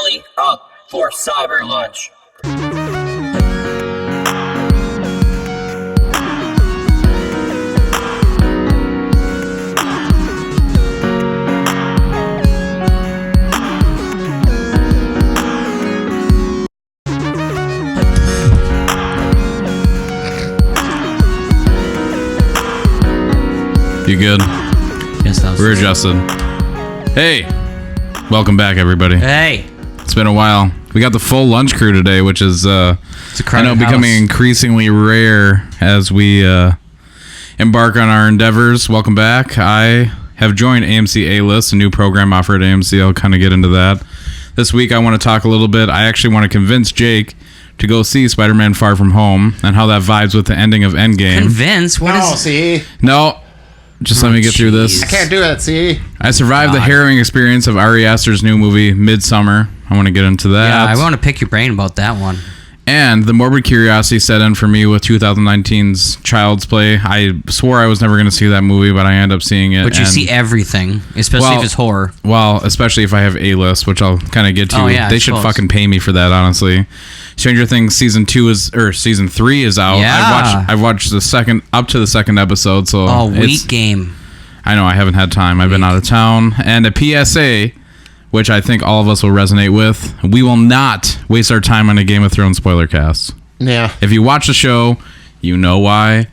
finally up for Cyber Lunch. You good? Yes, that was We're adjusted. Hey, welcome back, everybody. Hey, It's been a while. We got the full lunch crew today, which is it's a crowded becoming house. increasingly rare as we embark on our endeavors. Welcome back. I have joined AMC A-List, a new program offered at AMC. I'll kind of get into that. This week, I want to talk a little bit. I actually want to convince Jake to go see Spider-Man Far From Home and how that vibes with the ending of Endgame. Convince? What is? see? No. Just let me get through this. I can't do it, see? I survived the God. harrowing experience of Ari Aster's new movie, Midsommar. I want to get into that. Yeah, I want to pick your brain about that one. And the morbid curiosity set in for me with 2019's Child's Play. I swore I was never going to see that movie, but I end up seeing it. But you see everything, especially if it's horror. Well, especially if I have A-List, which I'll kind of get to. Oh, yeah, they I should suppose. fucking pay me for that, honestly. Stranger Things season 3 is out. Yeah. I've watched up to the second episode, so Oh, it's- weak game. I know I haven't had time. I've been out of town. And a PSA, which I think all of us will resonate with. We will not waste our time on a Game of Thrones spoiler cast. Yeah. If you watch the show, you know why.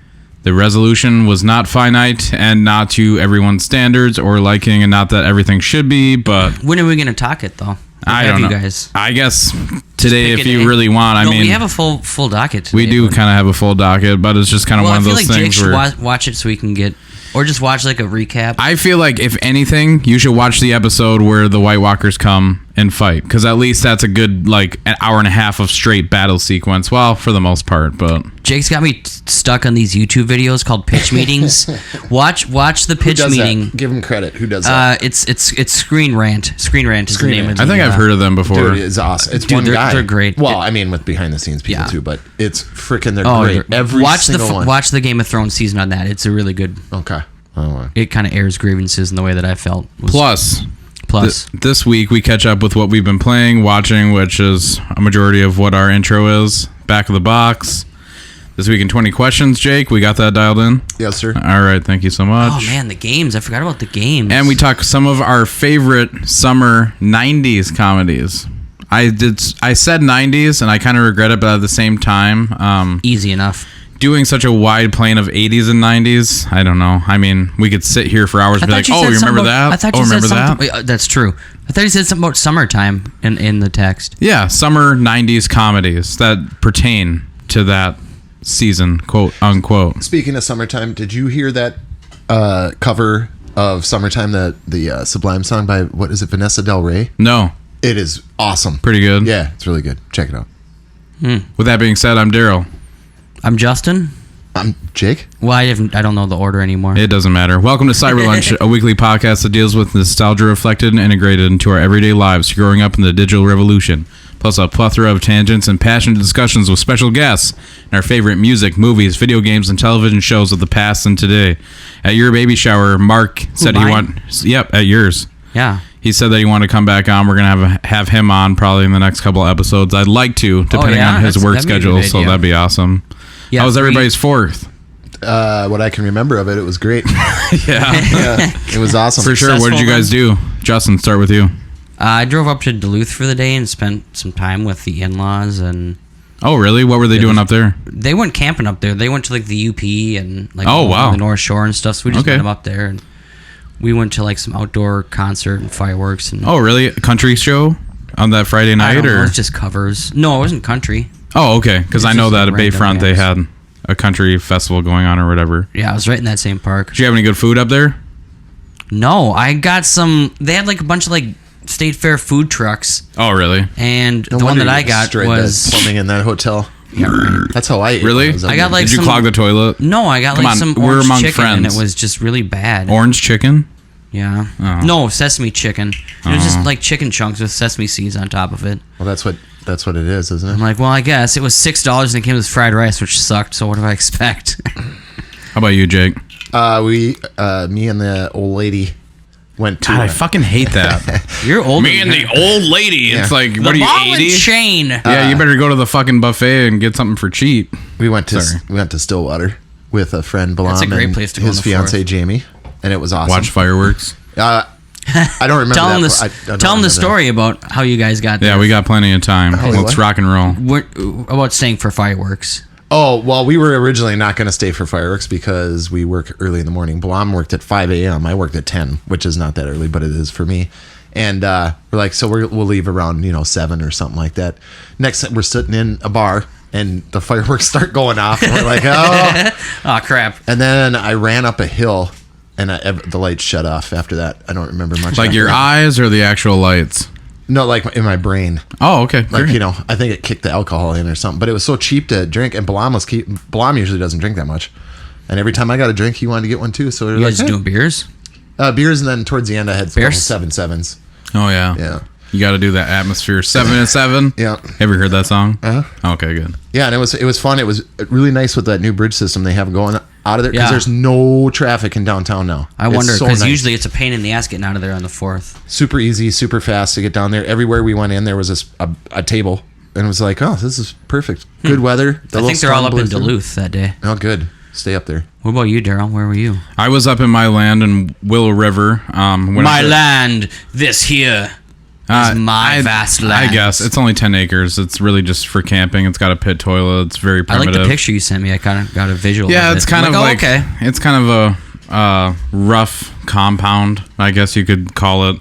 The resolution was not finite and not to everyone's standards or liking, and not that everything should be, but When are we going to talk it, though? I Have don't know. you guys? I guess today, Pick if a you day. really want. No, I mean, we have a full docket today. we do but- kind of have a full docket, but it's just kind of Well, one I of feel those like Jake things should where watch it so we can get... Or just watch like a recap. I feel like, if anything, you should watch the episode where the White Walkers come and fight, because at least that's a good, like, an hour and a half of straight battle sequence. Well, for the most part, but Jake's got me stuck on these YouTube videos called pitch meetings. Watch the pitch Who does meeting. that? Give him credit. Who does that? It's Screen Rant. Screen Rant is Screen the name Rant. of I the, think I've heard of them before. Dude, it's awesome. It's Dude, one guy. they're great. Well, I mean, with behind the scenes people Yeah. too, but it's freaking. They're Oh, great. Every watch single one. watch the Game of Thrones season on that. It's a really good. Okay. Oh, wow. It kind of airs grievances in the way that I felt. Plus, Plus. this week we catch up with what we've been playing, watching, which is a majority of what our intro is. Back of the box. This week in 20 questions, Jake. We got that dialed in? Yes, sir. All right, thank you so much. Oh man, the games! I forgot about the games. And we talk some of our favorite summer 90s comedies. I said 90s, and I kind of regret it, but at the same time, easy enough. doing such a wide plane of 80s and 90s, I don't know. I mean, we could sit here for hours and be like, oh, you remember that? I thought oh, you remember said that? something. That's true. I thought you said something about summertime in the text. Yeah, summer 90s comedies that pertain to that season, quote unquote. Speaking of summertime, did you hear that cover of "Summertime"? The Sublime song by what is it? Vanessa Del Rey. No, It is awesome. pretty good. Yeah, it's really good. Check it out. With that being said, I'm Daryl. I'm Justin. I'm Jake. Well, I don't know the order anymore. It doesn't matter. Welcome to Cyber Lunch, a weekly podcast that deals with nostalgia reflected and integrated into our everyday lives growing up in the digital revolution, plus a plethora of tangents and passionate discussions with special guests and our favorite music, movies, video games, and television shows of the past and today. At your baby shower, Mark said mine? Yep, at yours. Yeah. He said that he wanted to come back on. We're going to have him on probably in the next couple episodes. I'd like to, depending yeah? on his work That'd be a schedule, good so idea. that'd be awesome. Yeah, How was everybody's fourth? What I can remember of it, it was great. Yeah, It was awesome. for sure. What did you guys do? Justin, start with you. I drove up to Duluth for the day and spent some time with the in-laws, and Oh, really? What were they doing up there? they went camping up there. They went to like the UP and like Oh, wow. the North Shore and stuff. So we just Okay. met them up there, and we went to like some outdoor concert and fireworks. And Oh, really? A country show on that Friday I night, don't know, or? it's just covers. No, it wasn't country. Oh, okay. Because It's I know just that at random Bayfront they bands. had a country festival going on or whatever. Yeah, I was right in that same park. Did you have any good food up there? No, I got some. They had like a bunch of like state fair food trucks, Oh, really? and No the one wonder that I you got destroyed was that plumbing in that hotel. yeah, right. That's how I ate. Really? when was up I got, there. like, Did you some- clog the toilet? No, I got Come like on, some we're orange among chicken, and friends. it was just really bad. Orange chicken? Yeah. Oh. No, sesame chicken. It was just like chicken chunks with sesame seeds on top of it. Well, that's what it is, isn't I'm it? like, well, I guess it was $6 and it came with fried rice, which sucked. So what do I expect? How about you, Jake? Me and the old lady went to. God, I fucking hate that. You're old. Me and the old lady. It's like, the what are you, ball and 80? chain. Yeah, you better go to the fucking buffet and get something for cheap. we went to Sorry. Stillwater with a friend, Balam, That's a great and place to go on his the fiance 4th. Jamie, and it was awesome. Watch fireworks. I don't remember. Tell that him part. I don't tell him remember the that. story about how you guys got there. Yeah, we got plenty of time. Let's what? rock and roll. About staying for fireworks. Oh, well, we were originally not going to stay for fireworks because we work early in the morning. Balam worked at 5 a.m. I worked at 10, which is not that early, but it is for me. And we're like, so we'll leave around, 7 or something like that. Next, we're sitting in a bar, and the fireworks start going off. And we're like, oh. Oh, crap. And then I ran up a hill, and the lights shut off after that. I don't remember much. Like after your that. eyes or the actual lights? No, like in my brain. Oh, okay. Like, Great. I think it kicked the alcohol in or something. But it was so cheap to drink, and Balam usually doesn't drink that much. And every time I got a drink, he wanted to get one too. So we were You like, guys doing beers? beers, and then towards the end, I had some Beers? 7-7s. Oh, yeah. Yeah. You got to do that atmosphere. 7 and 7. Yeah. Have you heard that song? Uh-huh. Okay, good. Yeah, and it was fun. It was really nice with that new bridge system they have going out of there because Yeah. there's no traffic in downtown now. I It's wonder, so because nice. usually it's a pain in the ass getting out of there on the 4th. super easy, super fast to get down there. Everywhere we went in, there was a table, and it was like, oh, this is perfect. Good weather. I think they're all up in Duluth that day. Oh, good. Stay up there. What about you, Daryl? Where were you? I was up in my land in Willow River. My land, this here. is my vast land. I guess it's only 10 acres. It's really just for camping. It's got a pit toilet. It's very I primitive. like the picture you sent me. I kind of got a visual. Yeah, of it's it. kind I'm of like okay. it's kind of a rough compound, I guess you could call it.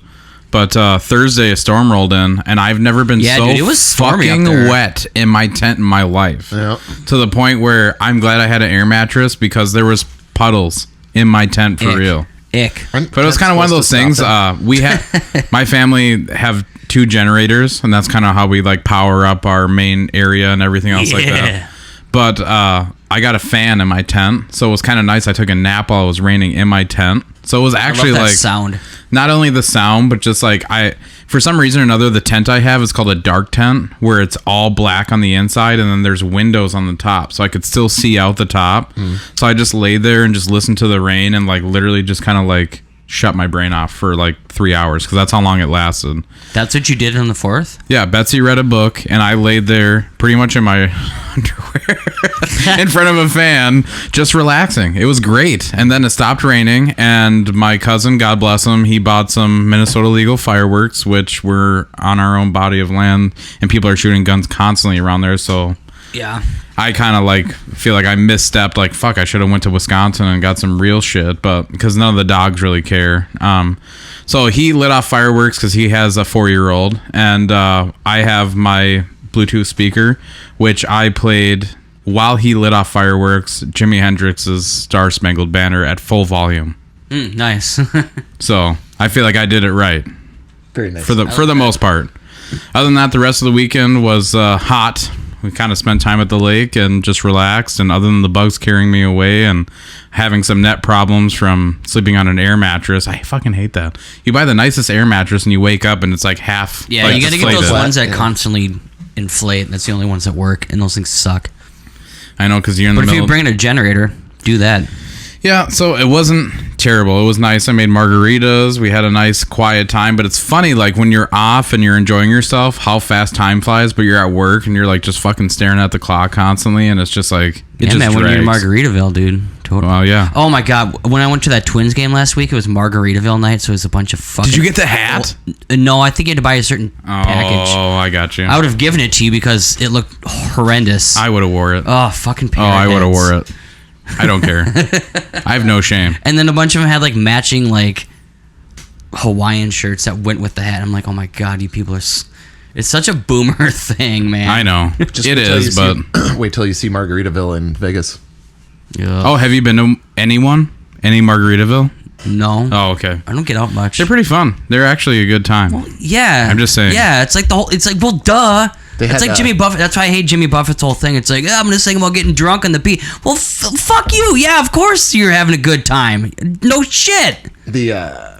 But Thursday a storm rolled in, and I've never been Yeah, so dude, it was stormy up fucking there. wet in my tent in my life. Yeah. To the point where I'm glad I had an air mattress because there was puddles in my tent for Ick. real. Ick. But it was kind of one of those things. We have my family have 2 generators, and that's kind of how we like power up our main area and everything else like Yeah. that. But I got a fan in my tent, so it was kind of nice. I took a nap while it was raining in my tent, so it was actually I love that like sound. not only the sound, but just like for some reason or another, the tent I have is called a dark tent, where it's all black on the inside, and then there's windows on the top, so I could still see out the top. So I just laid there and just listened to the rain and like literally just kind of like shut my brain off for like 3 hours because that's how long it lasted. That's what you did on the 4th? Yeah, Betsy read a book, and I laid there pretty much in my underwear in front of a fan, just relaxing. It was great. And then it stopped raining, and my cousin, God bless him, he bought some Minnesota legal fireworks, which were on our own body of land, and people are shooting guns constantly around there, so Yeah. I kind of like feel like I misstepped. Like, fuck, I should have went to Wisconsin and got some real shit, but because none of the dogs really care. So he lit off fireworks because he has a 4-year-old, and I have my Bluetooth speaker, which I played while he lit off fireworks, Jimi Hendrix's Star Spangled Banner at full volume. Nice. So I feel like I did it right Very nice. for the most part. Other than that, the rest of the weekend was hot. We kind of spent time at the lake and just relaxed. And other than the bugs carrying me away and having some net problems from sleeping on an air mattress, I fucking hate that. You buy the nicest air mattress and you wake up and it's like half. Yeah, like you got to get those deflated. ones that Yeah. constantly inflate. That's the only ones that work, and those things suck. I know, because you're in But the if middle. you bring in a generator, do that. Yeah, so it wasn't terrible. It was nice. I made margaritas. We had a nice quiet time. But it's funny, like when you're off and you're enjoying yourself, how fast time flies. But you're at work and you're like just fucking staring at the clock constantly, and it's just like it Yeah, just man, when you're in drags. Margaritaville, dude. Totally. Well, yeah. Oh my god, when I went to that Twins game last week, it was Margaritaville night, so it was a bunch of fucking. Did you get the hat? No, I think you had to buy a certain package. Oh, I got you. I would have given it to you because it looked horrendous. I would have wore it. Oh, fucking Oh, I would have heads. wore it. I don't care. I have no shame. And then a bunch of them had like matching like Hawaiian shirts that went with the hat. I'm like, oh my god, you people are. It's such a boomer thing, man. I know. Just It wait till you is, but... see- wait till you see Margaritaville in Vegas. Yeah. Oh, have you been to anyone? Any Margaritaville? No. Oh, okay. I don't get out much. They're pretty fun. They're actually a good time. Yeah. I'm just saying. Yeah, it's like the whole. It's like, well, duh. They It's had, like Jimmy Buffett. That's why I hate Jimmy Buffett's whole thing. It's like, yeah, I'm gonna sing about getting drunk on the beach. Well, fuck you. Yeah, of course you're having a good time. No shit. The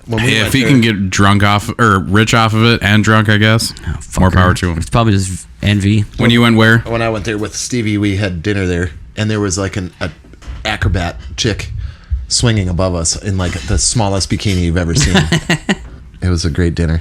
when we Hey, went if he there- can get drunk off or rich off of it and drunk, I guess. More Fucker. power to him. It's probably just envy. When you went where? when I went there with Stevie, we had dinner there, and there was like a acrobat chick swinging above us in like the smallest bikini you've ever seen. It was a great dinner.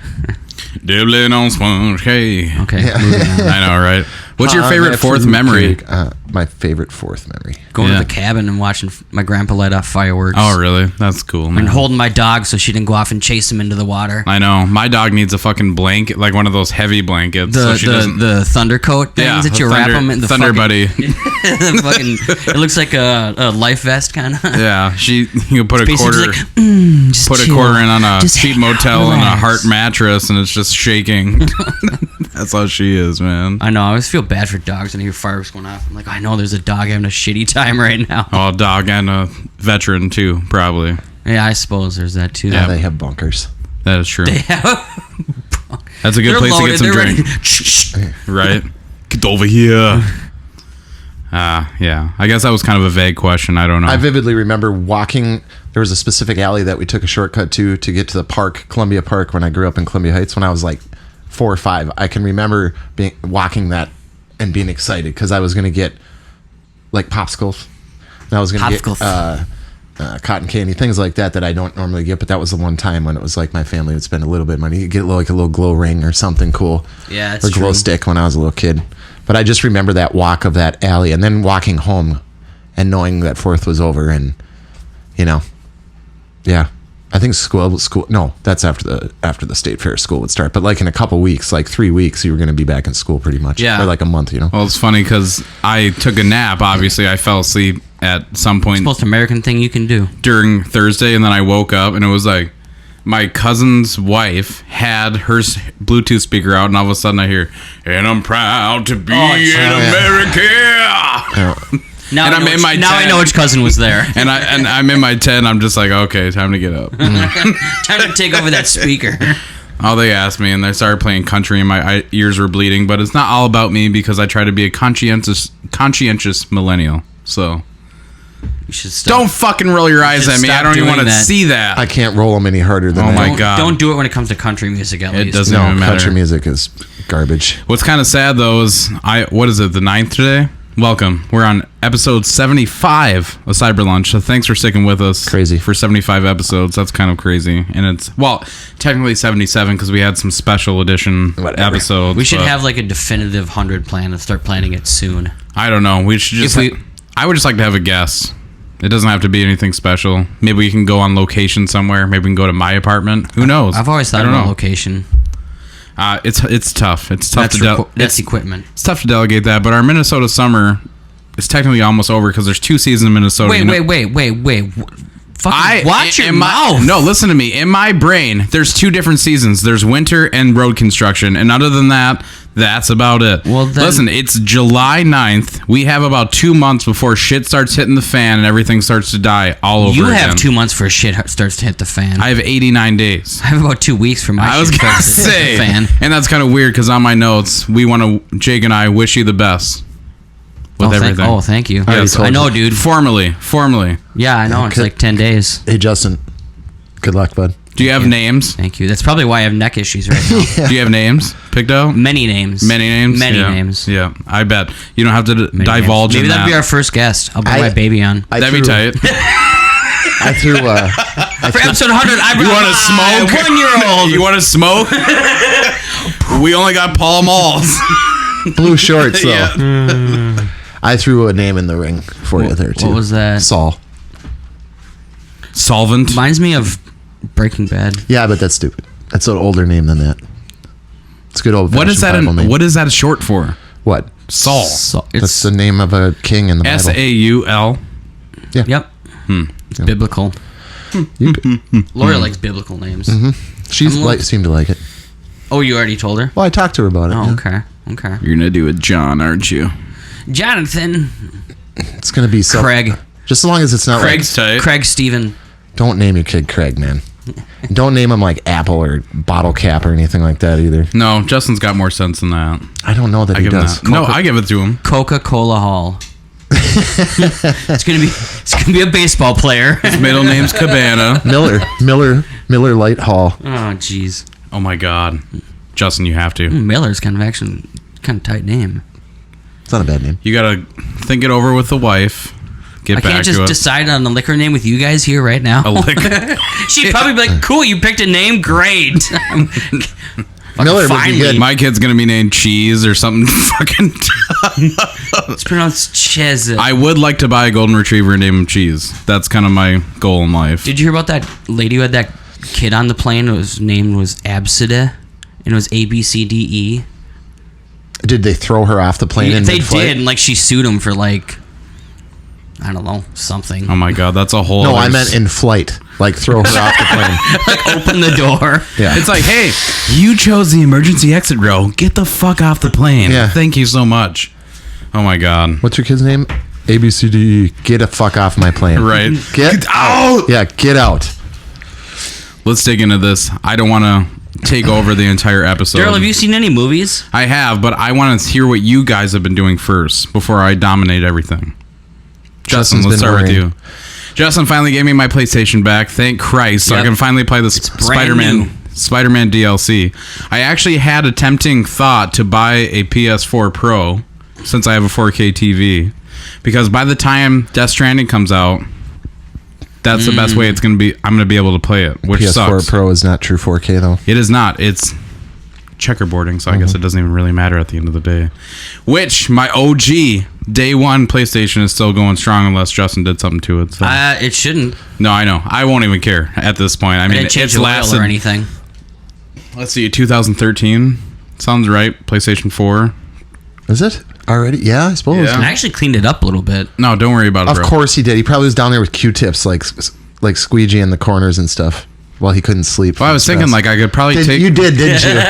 Dibbling on sponge cake. Okay. Yeah. Moving on. I know, right? What's your favorite fourth Fruit memory? cake, my favorite fourth memory. Going Yeah. to the cabin and watching my grandpa light off fireworks. Oh, really? That's cool, man. And holding my dog so she didn't go off and chase him into the water. I know. My dog needs a fucking blanket, like one of those heavy blankets. so she doesn't. The thunder coat things Yeah, that you wrap them in. The Thunder fucking, Buddy. the fucking, it looks like a life vest kind of. Yeah, you put a quarter, just put a chill. quarter in on a Just cheap motel and a relax. heart mattress, and it's just shaking. That's how she is, man. I know. I always feel bad for dogs when I hear fireworks going off. I'm like, I know there's a dog having a shitty time right now. Oh, a dog and a veteran too, probably. Yeah, I suppose there's that too. Yeah, they have bunkers. That is true. Yeah. That's a good They're place loaded, to get they're some drink, ready. right? Get over here. Yeah. I guess that was kind of a vague question. I don't know. I vividly remember walking. There was a specific alley that we took a shortcut to get to the park, Columbia Park, when I grew up in Columbia Heights when I was like 4 or 5. I can remember walking that and being excited because I was going to get like popsicles. And I was going to get cotton candy, things like that I don't normally get. But that was the one time when it was like my family would spend a little bit of money. You get like a little glow ring or something cool. Yeah, it's or glow true. stick when I was a little kid. But I just remember that walk of that alley and then walking home and knowing that 4th was over and, you know, yeah. I think school. No, that's after the state fair. School would start, but like in a couple weeks, like 3 weeks, you were going to be back in school pretty much. Yeah. Or like a month, you know. Well, it's funny because I took a nap. Obviously, I fell asleep at some point Most American thing you can do. during Thursday, and then I woke up, and it was like my cousin's wife had her Bluetooth speaker out, and all of a sudden I hear, "And I'm proud to be an American." Yeah. Now, And I know I'm in my now I 10. know which cousin was there. And I'm in my 10. I'm just like, okay, time to get up. Time to take over that speaker. Oh, they asked me, and they started playing country, and my ears were bleeding. But it's not all about me because I try to be a conscientious millennial. So You should stop. don't fucking roll your eyes should at me. I stop don't even doing want to that. see that. I can't roll them any harder than Oh that. my God. Don't do it when it comes to country music. At It least doesn't No, even matter. country music is garbage. What's kind of sad though is what is it, the 9th today? Welcome. We're on episode 75 of Cyber Lunch. So thanks for sticking with us. Crazy. For 75 episodes. That's kind of crazy. And it's, well, technically 77 because we had some special edition Whatever. episodes. We should but have like a definitive 100 plan and start planning it soon. I don't know. We should just. I would just like to have a guest. It doesn't have to be anything special. Maybe we can go on location somewhere. Maybe we can go to my apartment. Who knows? I've always thought I don't about know. location. It's tough. It's tough That's equipment. It's tough to delegate that, but our Minnesota summer is technically almost over because there's 2 seasons in Minnesota. Wait. Fucking watch your mouth. No, listen to me. In my brain, there's 2 different seasons. There's winter and road construction. And other than that, that's about it. Well, then- listen, it's July 9th. We have about 2 months before shit starts hitting the fan and everything starts to die all over You again. have 2 months for shit starts to hit the fan. I have 89 days. I have about 2 weeks for my I was shit going to starts to hit say. the fan. And that's kind of weird because on my notes, Jake and I wish you the best with everything. Thank you. Yes, I know, dude. Formally. Yeah, I know. It's like 10 days. Hey, Justin. Good luck, bud. Do you have names? Thank you. That's probably why I have neck issues right now. Do you have names picked out? Many names. Many names? Many Yeah. names. Yeah, I bet. You don't have to Many divulge names. Maybe in that'd that. be our first guest. I'll bring I- my baby on. I That'd be threw- tight. I threw. For episode 100, I brought You want to smoke? 1-year-old. You want to smoke? We only got Paul Malls. blue shorts though. Yeah. I threw a name in the ring for you there too. What was that? Saul. Solvent. Reminds me of Breaking Bad. Yeah, but that's stupid. That's an older name than that. It's a good old. What is that? name. What is that short for? What? Saul. So That's it's the name of a king in the Bible. Saul. yep. It's biblical. Laura likes biblical names. She's I'm seemed to like it. Oh, you already told her? Well, I talked to her about it. Oh, yeah. okay. You're gonna do it, John, aren't you? Jonathan. It's gonna be so. Craig. Just as long as it's not Craig's tight. Craig Steven. Don't name your kid Craig, man. Don't name him like Apple or Bottle Cap or anything like that either. No, Justin's got more sense than that. I don't know that I he give him does. that. No, I give it to him. Coca-Cola Hall. It's gonna be a baseball player. His middle name's Cabana. Miller Light Hall. Oh, jeez. Oh my God, Justin, you have to. Miller's kind of tight name. It's not a bad name. You gotta think it over with the wife. get I back can't to just it. decide on the liquor name with you guys here right now. A liquor. She'd probably be like, "Cool, you picked a name. Great." Miller would be good. My kid's gonna be named Cheese or something. Fucking. It's pronounced Ches. I would like to buy a golden retriever and name him Cheese. That's kind of my goal in life. Did you hear about that lady who had that kid on the plane? His name was Absida, and it was ABCDE. Did they throw her off the plane in They mid-flight? did, and like she sued him for like, I don't know, something. Oh my god, that's a whole. No, other I meant in flight. Like throw her off the plane. Like open the door. Yeah. It's like, hey, you chose the emergency exit row. Get the fuck off the plane. Yeah. Thank you so much. Oh my god. What's your kid's name? ABCDE. Get the fuck off my plane. Right. Get out. Yeah, get out. Let's dig into this. I don't want to take over the entire episode. Daryl, have you seen any movies? I have, but I want to hear what you guys have been doing first before I dominate everything. Justin, Justin's let's been start with worrying. you. Justin finally gave me my PlayStation back. Thank Christ. So I Yep. can finally play the brand new. Spider-Man DLC. I actually had a tempting thought to buy a PS4 Pro since I have a 4K TV, because by the time Death Stranding comes out, that's the best way it's going to be. I'm going to be able to play it, which PS4 sucks. Pro is not true 4K though. It is not. It's checkerboarding, so I guess it doesn't even really matter at the end of the day. Which, my OG day one PlayStation is still going strong unless Justin did something to it. So. It shouldn't. No, I know. I won't even care at this point. I I mean, didn't change it's the oil lasted. or anything. Let's see, 2013 sounds right. PlayStation 4. Is it already? Yeah, I suppose. Yeah. I actually cleaned it up a little bit. No, don't worry about it, Of bro. course he did. He probably was down there with Q-tips, like squeegee in the corners and stuff, while he couldn't sleep. Well, I was thinking like I could probably take. You did, didn't you?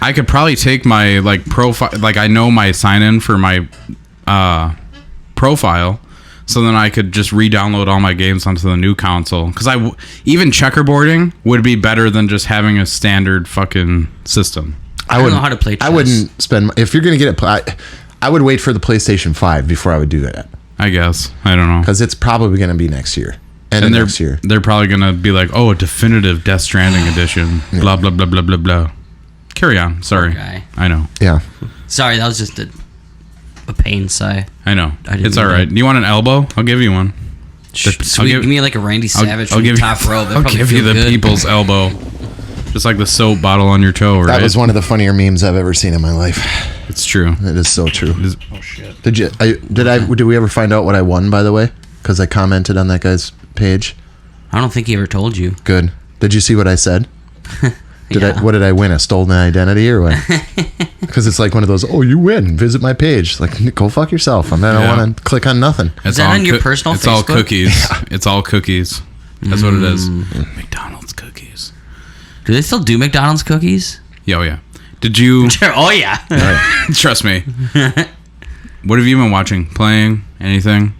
I could probably take my like profile. Like I know my sign in for my profile, so then I could just re-download all my games onto the new console. Because even checkerboarding would be better than just having a standard fucking system. I don't know how to play chess. I wouldn't spend. If you're gonna get it, I would wait for the PlayStation 5 before I would do that, I guess. I don't know. because it's probably gonna be next year. And Next year. they're probably gonna be like, oh, a definitive Death Stranding edition. Blah blah blah blah blah blah. Carry on. Sorry. guy. I know. Yeah. Sorry, that was just a pain sigh. I know. I didn't It's all mean right. Do you want an elbow? I'll give you one. Sweet, give me like a Randy Savage from the top row. That'd I'll probably give you feel the good. people's elbow. Just like the soap bottle on your toe, right? That was one of the funnier memes I've ever seen in my life. It's true. It is so true. Oh shit. Did we ever find out what I won, by the way? Because I commented on that guy's page. I don't think he ever told you. Good. Did you see what I said? Yeah. What did I win? A stolen identity or what? Because it's like one of those. Oh, you win. Visit my page. Like, go fuck yourself. I don't Yeah. want to click on nothing. It's that all on your personal It's all Facebook? cookies. It's all cookies. That's what it is. McDonald's cookies. Do they still do McDonald's cookies? Yeah, oh yeah. Did you Oh yeah. trust me? What have you been watching? Playing? Anything?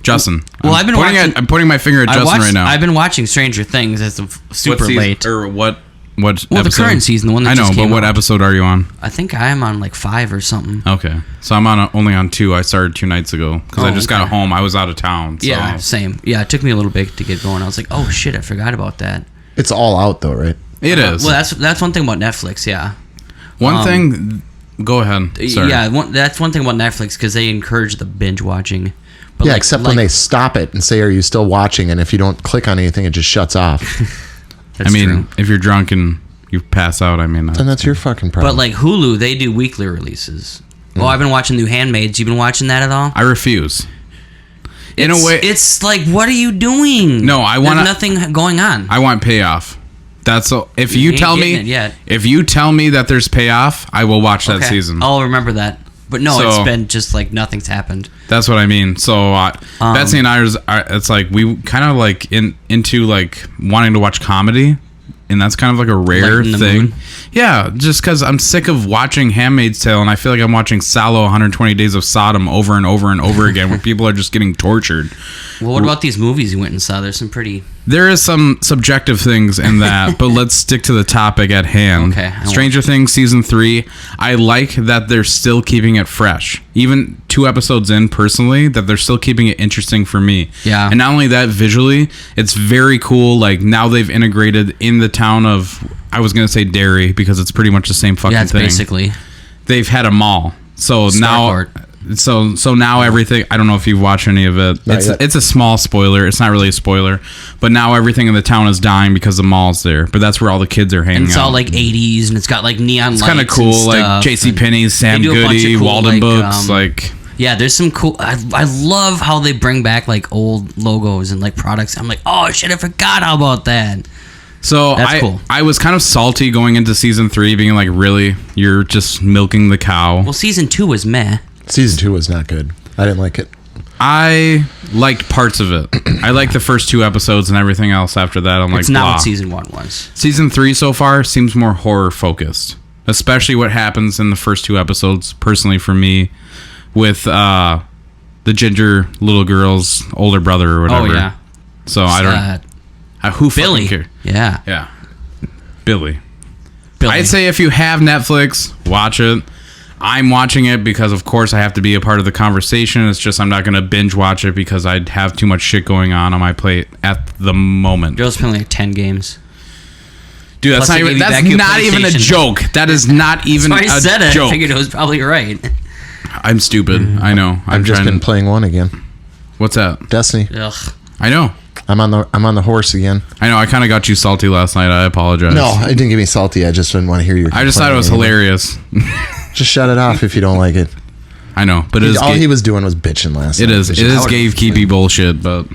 Justin. Well, I've been watching- I'm pointing my finger at Justin right now. I've been watching Stranger Things as of super What season- late. Or what? What? Well, the episode? current season, the one that I know, just but came what out. episode are you on? I think I am on like 5 or something. Okay, so I'm on only on 2. I started 2 nights ago because I Oh, just okay. got home. I was out of town. So. Yeah, same. Yeah, it took me a little bit to get going. I was like, oh shit, I forgot about that. It's all out though, right? It is. Well, that's one thing about Netflix. Yeah. One thing. Go ahead. Sorry. Yeah, that's one thing about Netflix because they encourage the binge watching. But Yeah, except when they stop it and say, "Are you still watching?" And if you don't click on anything, it just shuts off. That's I mean, true. if you're drunk and you pass out, I mean, Then that's your fucking problem. But like Hulu, they do weekly releases. Oh, I've been watching New Handmaids. You been watching that at all? I refuse. In a way, it's like, what are you doing? No, I wanna- There's nothing going on. I want payoff. That's all. If you ain't tell me, getting it yet. if you tell me that there's payoff, I will watch that Okay. season. I'll remember that. But no, So- it's been just like nothing's happened. That's what I mean. So Betsy and I it's like we kind of like into like wanting to watch comedy, and that's kind of like a rare Lighten the thing. mood. Yeah, just because I'm sick of watching Handmaid's Tale, and I feel like I'm watching Salò 120 Days of Sodom over and over and over again, where people are just getting tortured. Well, what about these movies you went and saw? There's some pretty. There is some subjective things in that, but let's stick to the topic at hand. Okay, Stranger Things season 3. I like that they're still keeping it fresh. Even 2 episodes in, personally, that they're still keeping it interesting for me. Yeah. And not only that, visually, it's very cool. Like, now they've integrated in the town of, I was going to say Derry, because it's pretty much the same fucking Yeah, it's thing. basically. They've had a mall. So now, Starport. So now everything. I don't know if you've watched any of it. Not yet. It's a small spoiler. It's not really a spoiler, but now everything in the town is dying because the mall's there. But that's where all the kids are hanging And it's out. all like 80s, and it's got like neon lights. It's kind of cool, like J.C. Penney's, Sam do a bunch of Goody, cool, Walden like, Books, like. Yeah, there's some cool. I love how they bring back like old logos and like products. I'm like, oh shit, I forgot all about that. So That's cool. I was kind of salty going into season 3, being like, really, you're just milking the cow. Well, season 2 was meh. Season 2 was not good. I didn't like it. I liked parts of it. I liked the first 2 episodes, and everything else after that, I'm like, It's not blah. what season 1 was. Season 3 so far seems more horror focused, especially what happens in the first 2 episodes. Personally, for me, with the ginger little girl's older brother or whatever. Oh yeah. So I don't. Who Billy. fucking care? Yeah. Yeah. Billy. Billy. I'd say if you have Netflix, watch it. I'm watching it because, of course, I have to be a part of the conversation. It's just I'm not going to binge watch it because I'd have too much shit going on my plate at the moment. Girls playing like 10 games. Dude, that's Plus not they even, gave you that's back your not even a PlayStation. joke. That is not even That's why I a said it. joke. I figured it was probably right. I'm stupid. I know. I've just trying- been playing one again. What's that? Destiny. Ugh. I know. I'm on the horse again. I know. I kind of got you salty last night. I apologize. No, it didn't get me salty. I just didn't want to hear your. I just thought it was complaining. hilarious. Just shut it off if you don't like it. I know, but it is. All he was doing was bitching last It night. is. It is gatekeepy bullshit, but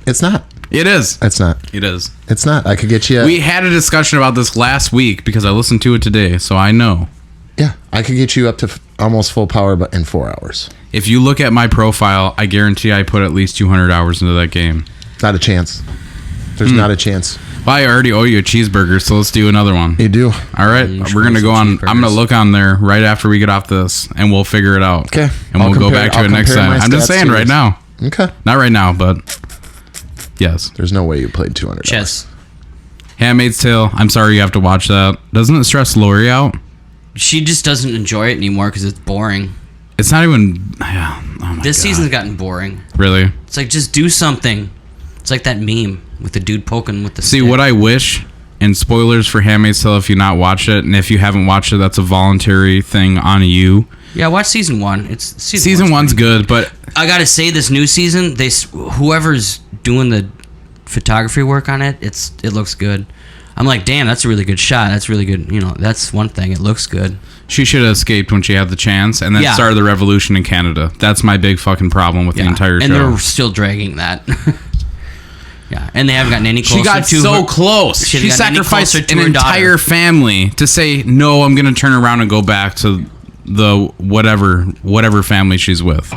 It's not. it is. It's not. It is. It's not. I could get you. We had a discussion about this last week because I listened to it today, so I know. Yeah, I could get you up to almost full power, but in 4 hours. If you look at my profile, I guarantee I put at least 200 hours into that game. Not a chance. There's not a chance. Well, I already owe you a cheeseburger, so let's do another one. You do. All right, we're gonna go on. I'm gonna look on there right after we get off this, and we'll figure it out. Okay. and we'll I'll go compare- back to I'll it next compare time. my I'm just stats saying to right yours. now, Okay. not right now, but yes. There's no way you played 200. Chess. Handmaid's Tale. I'm sorry you have to watch that. Doesn't it stress Lori out? She just doesn't enjoy it anymore because it's boring. It's not even. Yeah. Oh my This God. season's gotten boring. Really. It's like, just do something. It's like that meme with the dude poking with the See, stick. what I wish, and spoilers for Handmaid's Tale if you not watched it, and if you haven't watched it, that's a voluntary thing on you. Yeah, watch season 1. It's Season one's good, but I gotta say, this new season, whoever's doing the photography work on it, it looks good. I'm like, damn, that's a really good shot. That's really good. You know, that's one thing. It looks good. she should have escaped when she had the chance, and then Yeah. started the revolution in Canada. That's my big fucking problem with the entire show. And they're still dragging that. Yeah, and they haven't gotten any closer. She got to so her- close. She She hadn't gotten any sacrificed closer to an her daughter. entire family to say, no, I'm going to turn around and go back to the whatever family she's with.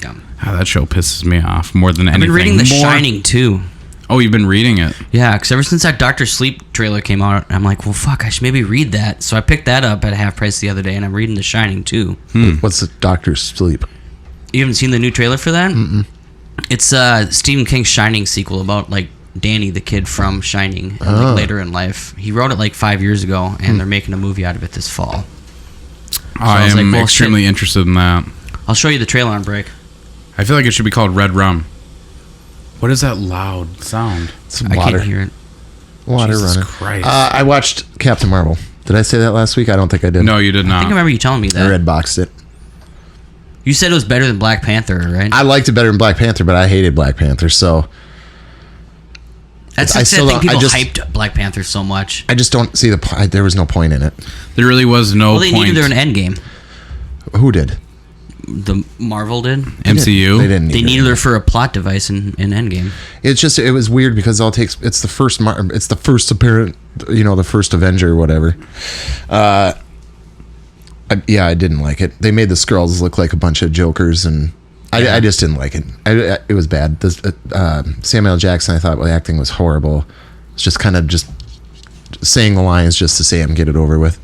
Yeah. Ah, that show pisses me off more than I've anything. been reading The More- Shining too. Oh, you've been reading it? Yeah, because ever since that Doctor Sleep trailer came out, I'm like, well, fuck, I should maybe read that. So I picked that up at half price the other day, and I'm reading The Shining too. What's the Doctor's Sleep? You haven't seen the new trailer for that? Mm-mm. It's Stephen King's Shining sequel about like Danny, the kid from Shining, and, like, later in life. He wrote it like 5 years ago, and they're making a movie out of it this fall. I was am like, well, extremely interested in that. I'll show you the trailer on break. I feel like it should be called Red Rum. What is that loud sound? It's I water. can't hear it. Water Jesus running. Christ. I watched Captain Marvel. Did I say that last week? I don't think I did. No, you did I think I not. remember you telling me I that. red boxed it. You said it was better than Black Panther, right? I liked it better than Black Panther, but I hated Black Panther, so That's I just, I still think don't- I people just- hyped Black Panther so much. I just don't see there was no point in it. There really was no Well, they point. needed her in Endgame. Who did? The Marvel did. MCU. They didn't. They needed her for a plot device in Endgame. It's just it was weird because it's the first apparent, the first Avenger or whatever. I didn't like it. They made the Skrulls look like a bunch of jokers, and I just didn't like it. It was bad. Samuel L. Jackson, I thought the acting was horrible. It's just kind of just saying the lines just to say them, get it over with.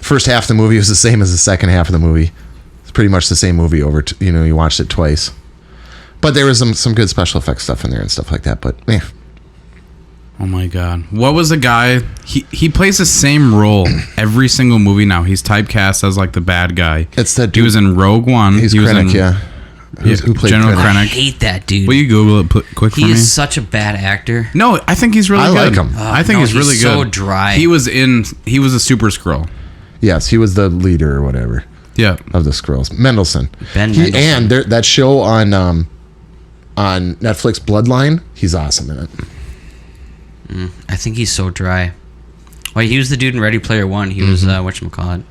First half of the movie was the same as the second half of the movie. It's pretty much the same movie over. You watched it twice, but there was some good special effects stuff in there and stuff like that. But yeah. Oh my God! What was the guy? He plays the same role every single movie now. He's typecast as like the bad guy. It's that He was in Rogue One. He's he was Krennic, in, yeah. Who played General Krennic? I Krennic. hate that dude. Will you Google it quick for He me? is such a bad actor. No, I think he's really I good. like him. I think no, he's really he's good. so dry. He was a Super Skrull. Yes, he was the leader or whatever. Yeah. of the Skrulls. Mendelsohn. Ben Mendelsohn. And that show on Netflix, Bloodline, he's awesome in it. I think he's so dry. Well, he was the dude in Ready Player One. He was whatchamacallit.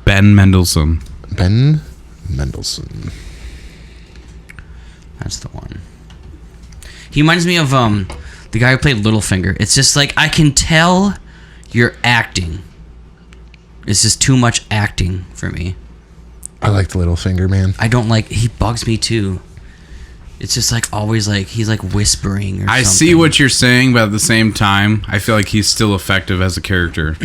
Ben Mendelsohn. Ben Mendelsohn. That's the one. He reminds me of the guy who played Littlefinger. It's just like, I can tell you're acting. It's just too much acting for me. I like the Littlefinger, man. I don't like. He bugs me too. It's just like always like he's like whispering or I something. see what you're saying, but at the same time, I feel like he's still effective as a character.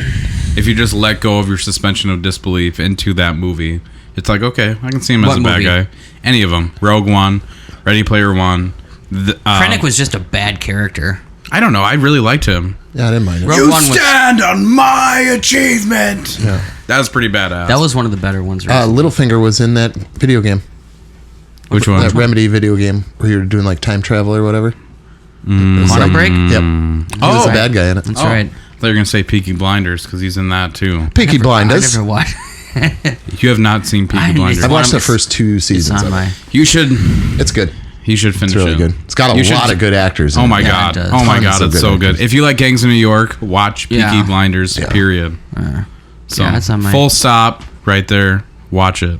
If you just let go of your suspension of disbelief into that movie, it's like, okay, I can see him as What a bad movie? guy. Any of them. Rogue One, Ready Player One. Krennic was just a bad character. I don't know. I really liked him. Yeah, I didn't mind it. Rogue One was, stand on my achievement. Yeah. That was pretty badass. that was one of the better ones. recently. Littlefinger was in that video game. Which one? That Remedy video game where you're doing like time travel or whatever. Quantum Break? Yep. He was a bad guy in it. That's right. I thought you were going to say Peaky Blinders because he's in that too. Peaky I Blinders. never watched. You have not seen Peaky I need Blinders. to I've watched the It's- first 2 It's seasons on of my. it. You should. It's good. He should finish It's really it. good. It's got a You should- lot of good actors in Oh my it. Yeah, god! it does. Oh my Tons god! of It's good so good. actors. If you like Gangs of New York, watch Peaky Yeah. Blinders. Yeah. Period. So Yeah, it's on my- full stop right there. Watch it.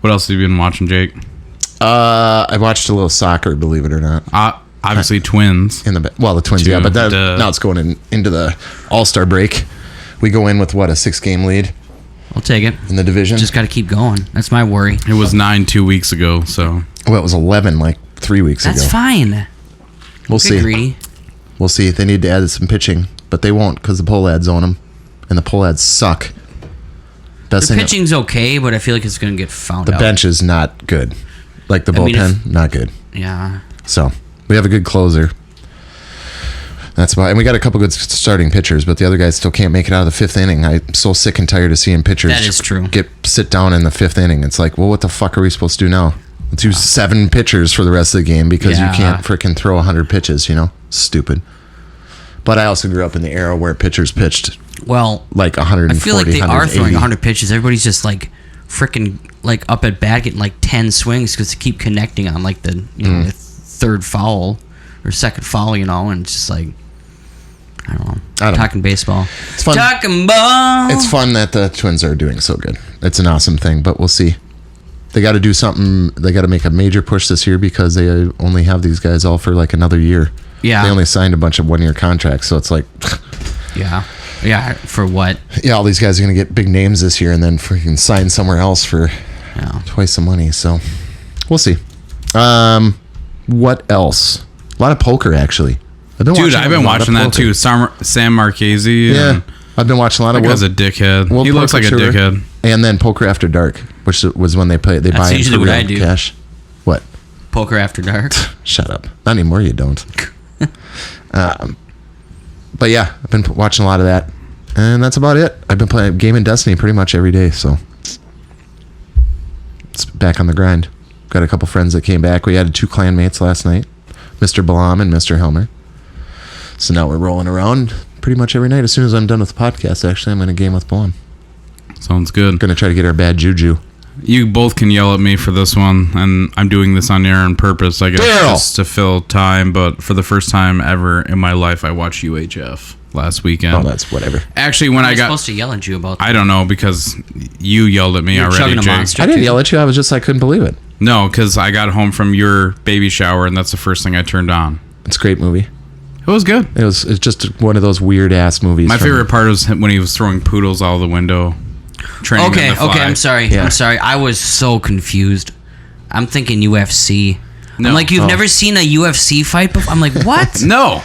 What else have you been watching, Jake? I watched a little soccer, believe it or not. Obviously, Twins. In the the Twins, yeah, but Duh. now it's going into the All-Star break. We go in with what, a 6-game lead I'll take it. in the division. Just got to keep going. That's my worry. It was 9 2 weeks ago. So Well, it was 11 like 3 weeks That's ago. fine. We'll Get see. greedy. We'll see if they need to add some pitching, but they won't because the pole ads own them, and the pole ads suck. Best The thing, pitching's okay, but I feel like it's going to get found the out. bench is not good. Like the I mean, bullpen, not good. Yeah. So we have a good closer. That's about, and we got a couple good starting pitchers, but the other guys still can't make it out of the 5th inning. I'm so sick and tired of seeing pitchers. That is true. Sit down in the 5th inning. It's like, well, what the fuck are we supposed to do now? Let's use 7 pitchers for the rest of the game because you Yeah. can't freaking throw 100 pitches. You know, stupid. But I also grew up in the era where pitchers pitched Well, like 140. I feel like they are 180. throwing 100 pitches. Everybody's just like freaking like up at bat getting like 10 swings because they keep connecting on like the the third foul or second foul, and it's just like I don't know. Talking baseball. It's fun. Talking ball. It's fun that the Twins are doing so good. It's an awesome thing, but we'll see. They got to do something. They got to make a major push this year because they only have these guys all for like another year. Yeah. They only signed a bunch of 1-year contracts, so it's like, Yeah. For what? yeah, all these guys are going to get big names this year and then freaking sign somewhere else for Yeah. twice the money. So we'll see. What else? A lot of poker, actually. I've been Dude, I've been watching that too. Sam Marchese. Yeah, I've been watching a lot That of guy's a dickhead. World He looks like Poker a Tour. dickhead. And then Poker After Dark, which was when they play. They That's buy in usually for what real I do. cash. What? Poker after dark. Shut up. Not anymore. You don't. But yeah, I've been watching a lot of that, and that's about it. I've been playing Game and Destiny pretty much every day, so it's back on the grind. Got a couple friends that came back. We had 2 clanmates last night, Mr. Balam and Mr. Helmer. So now we're rolling around pretty much every night. As soon as I'm done with the podcast, actually, I'm going to game with Balam. Sounds good. Going to try to get our bad juju. You both can yell at me for this one, and I'm doing this on air on purpose, I guess, Daryl! just to fill time. But for the first time ever in my life, I watched UHF last weekend. Oh, that's whatever. Actually, when I I'm got, supposed to yell at you about that. I don't know because you yelled at me You're already, chugging a Jake. Monster. I didn't yell at you. I was just, I couldn't believe it. No, because I got home from your baby shower, and that's the first thing I turned on. It's a great movie. It was good. It's just one of those weird ass movies. My from- favorite part was when he was throwing poodles out of the window. Training Okay, them to fly. I'm sorry. Yeah. I'm sorry. I was so confused. I'm thinking UFC. No. I'm like, you've Oh. never seen a UFC fight before? I'm like, what? No,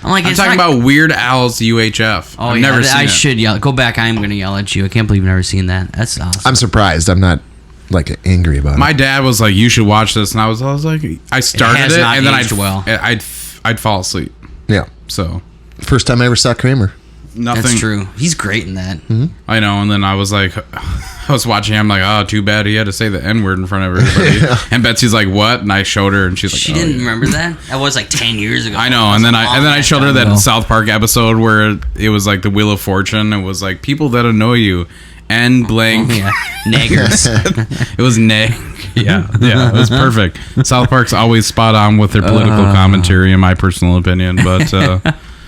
I'm like, I'm it's talking not- about Weird Al's UHF. Oh, I've yeah, never seen I it. should yell. Go back. I'm going to yell at you. I can't believe you've never seen that. That's awesome. I'm surprised. I'm not like angry about My it. dad was like, "You should watch this," and I was like, I started has it, not and then aged well. I'd fall asleep. Yeah. So First time I ever saw Kramer. nothing. That's true. He's great in that. I know. And then I was like, I was watching. I'm like, oh, too bad he had to say the N word in front of everybody. And Betsy's like, what? And I showed her, and she's like, She oh, didn't yeah. remember that? That was like 10 years ago. I know, and then I showed her that South Park episode where it was like the Wheel of Fortune. It was like people that annoy you, N blank. Yeah, naggers. It was Nag. Yeah, it was perfect. South Park's always spot on with their political commentary, in my personal opinion. But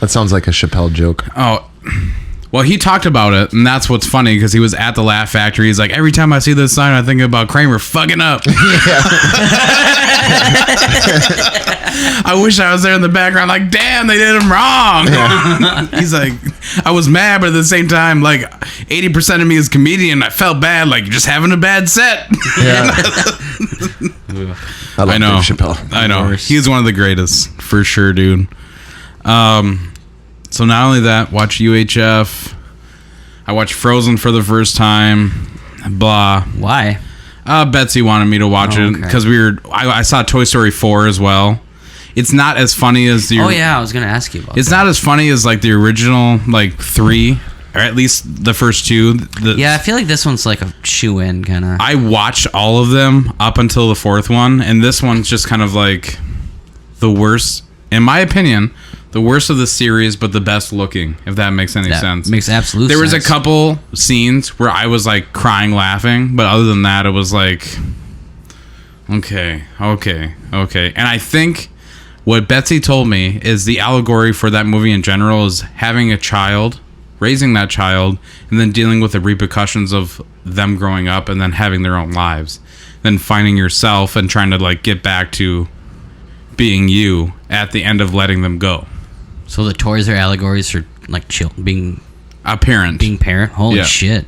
That sounds like a Chappelle joke. oh, well, he talked about it, and that's what's funny because he was at the Laugh Factory. He's like, every time I see this sign, I think about Kramer fucking up. I wish I was there in the background, like, damn, they did him wrong. Yeah. He's like, I was mad, but at the same time, like, 80% of me is comedian. I felt bad, like, just having a bad set. Yeah. I know. Dave Chappelle. I know. He's one of the greatest, for sure, dude. So not only that, watch UHF. I watched Frozen for the first time. Blah. Why? Betsy wanted me to watch it because I saw Toy Story 4 as well. It's not as funny as the. Oh yeah, I was gonna ask you about. It's not as funny as like the original, like 3, or at least the first 2. Yeah, I feel like this one's like a shoe-in kind of. I watched all of them up until the 4th one, and this one's just kind of like the worst, in my opinion. The worst of the series, but the best looking, if that makes any sense. Makes absolute sense. There was a couple scenes where I was like crying laughing, but other than that, it was like, okay. And I think what Betsy told me is the allegory for that movie in general is having a child, raising that child, and then dealing with the repercussions of them growing up and then having their own lives. Then finding yourself and trying to like get back to being you at the end of letting them go. So the toys are allegories for like being a parent. Being parent. Holy shit!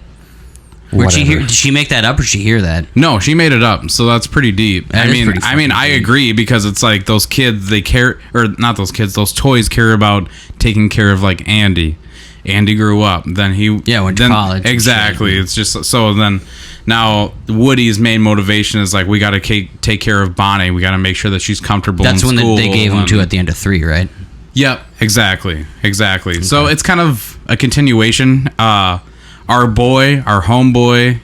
Where'd she hear? Did she make that up, or did she hear that? No, she made it up. So that's pretty deep. That is pretty fucking I deep. agree because it's like those kids. They care, or not those kids. Those toys care about taking care of like Andy. Andy grew up. Then he went to college. Exactly. It's just so then. Now Woody's main motivation is like we got to take care of Bonnie. We got to make sure that she's comfortable. That's in when school they gave him to at the end of 3, right? Yep, exactly. So it's kind of a continuation. Our homeboy,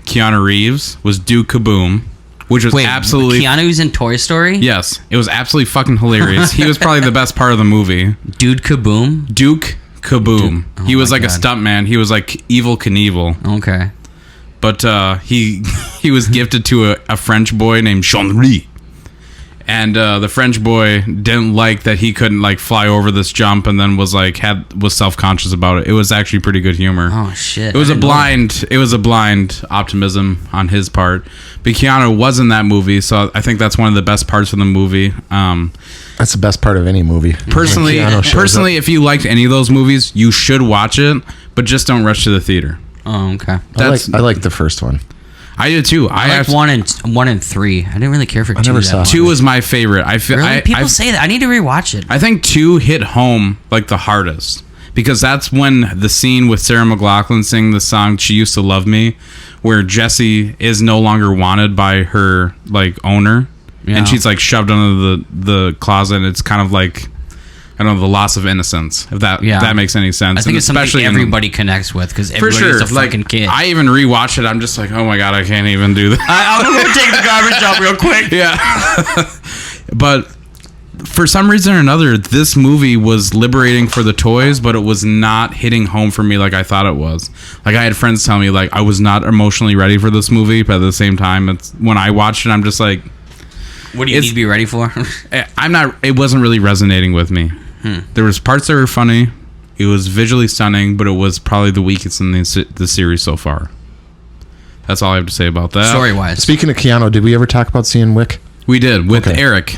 Keanu Reeves, was Duke Kaboom, which was absolutely... Keanu's in Toy Story? Yes, it was absolutely fucking hilarious. He was probably the best part of the movie. Dude Kaboom? Duke Kaboom. He was like a stuntman. He was like Evil Knievel. Okay. But he was gifted to a French boy named Jean-Louis. And the French boy didn't like that he couldn't like fly over this jump, and then was self-conscious about it. It was actually pretty good humor. Oh shit! It was a blind optimism on his part. But Keanu was in that movie, so I think that's one of the best parts of the movie. That's the best part of any movie. Personally, if you liked any of those movies, you should watch it, but just don't rush to the theater. Oh, okay. I like the first one. I did too. I liked 1 and 3. I didn't really care for 2. never saw 2 was my favorite. People say that. I need to rewatch it. I think 2 hit home like the hardest because that's when the scene with Sarah McLachlan singing the song "She Used to Love Me," where Jessie is no longer wanted by her like owner, and she's like shoved under the closet. And it's kind of like, I don't know, the loss of innocence, if that makes any sense. I think it's something everybody connects with because everybody's a fucking kid. I even rewatched it. I'm just like, oh my god, I can't even do that. I'm gonna go take the garbage out real quick. Yeah. But for some reason or another, this movie was liberating for the toys, but it was not hitting home for me like I thought it was. Like I had friends tell me like I was not emotionally ready for this movie, but at the same time, when I watched it, I'm just like, what do you need to be ready for? It wasn't really resonating with me. There was parts that were funny. It was visually stunning, but it was probably the weakest in the series so far. That's all I have to say about that. Story-wise. Speaking of Keanu, did we ever talk about seeing Wick? We did, with Eric.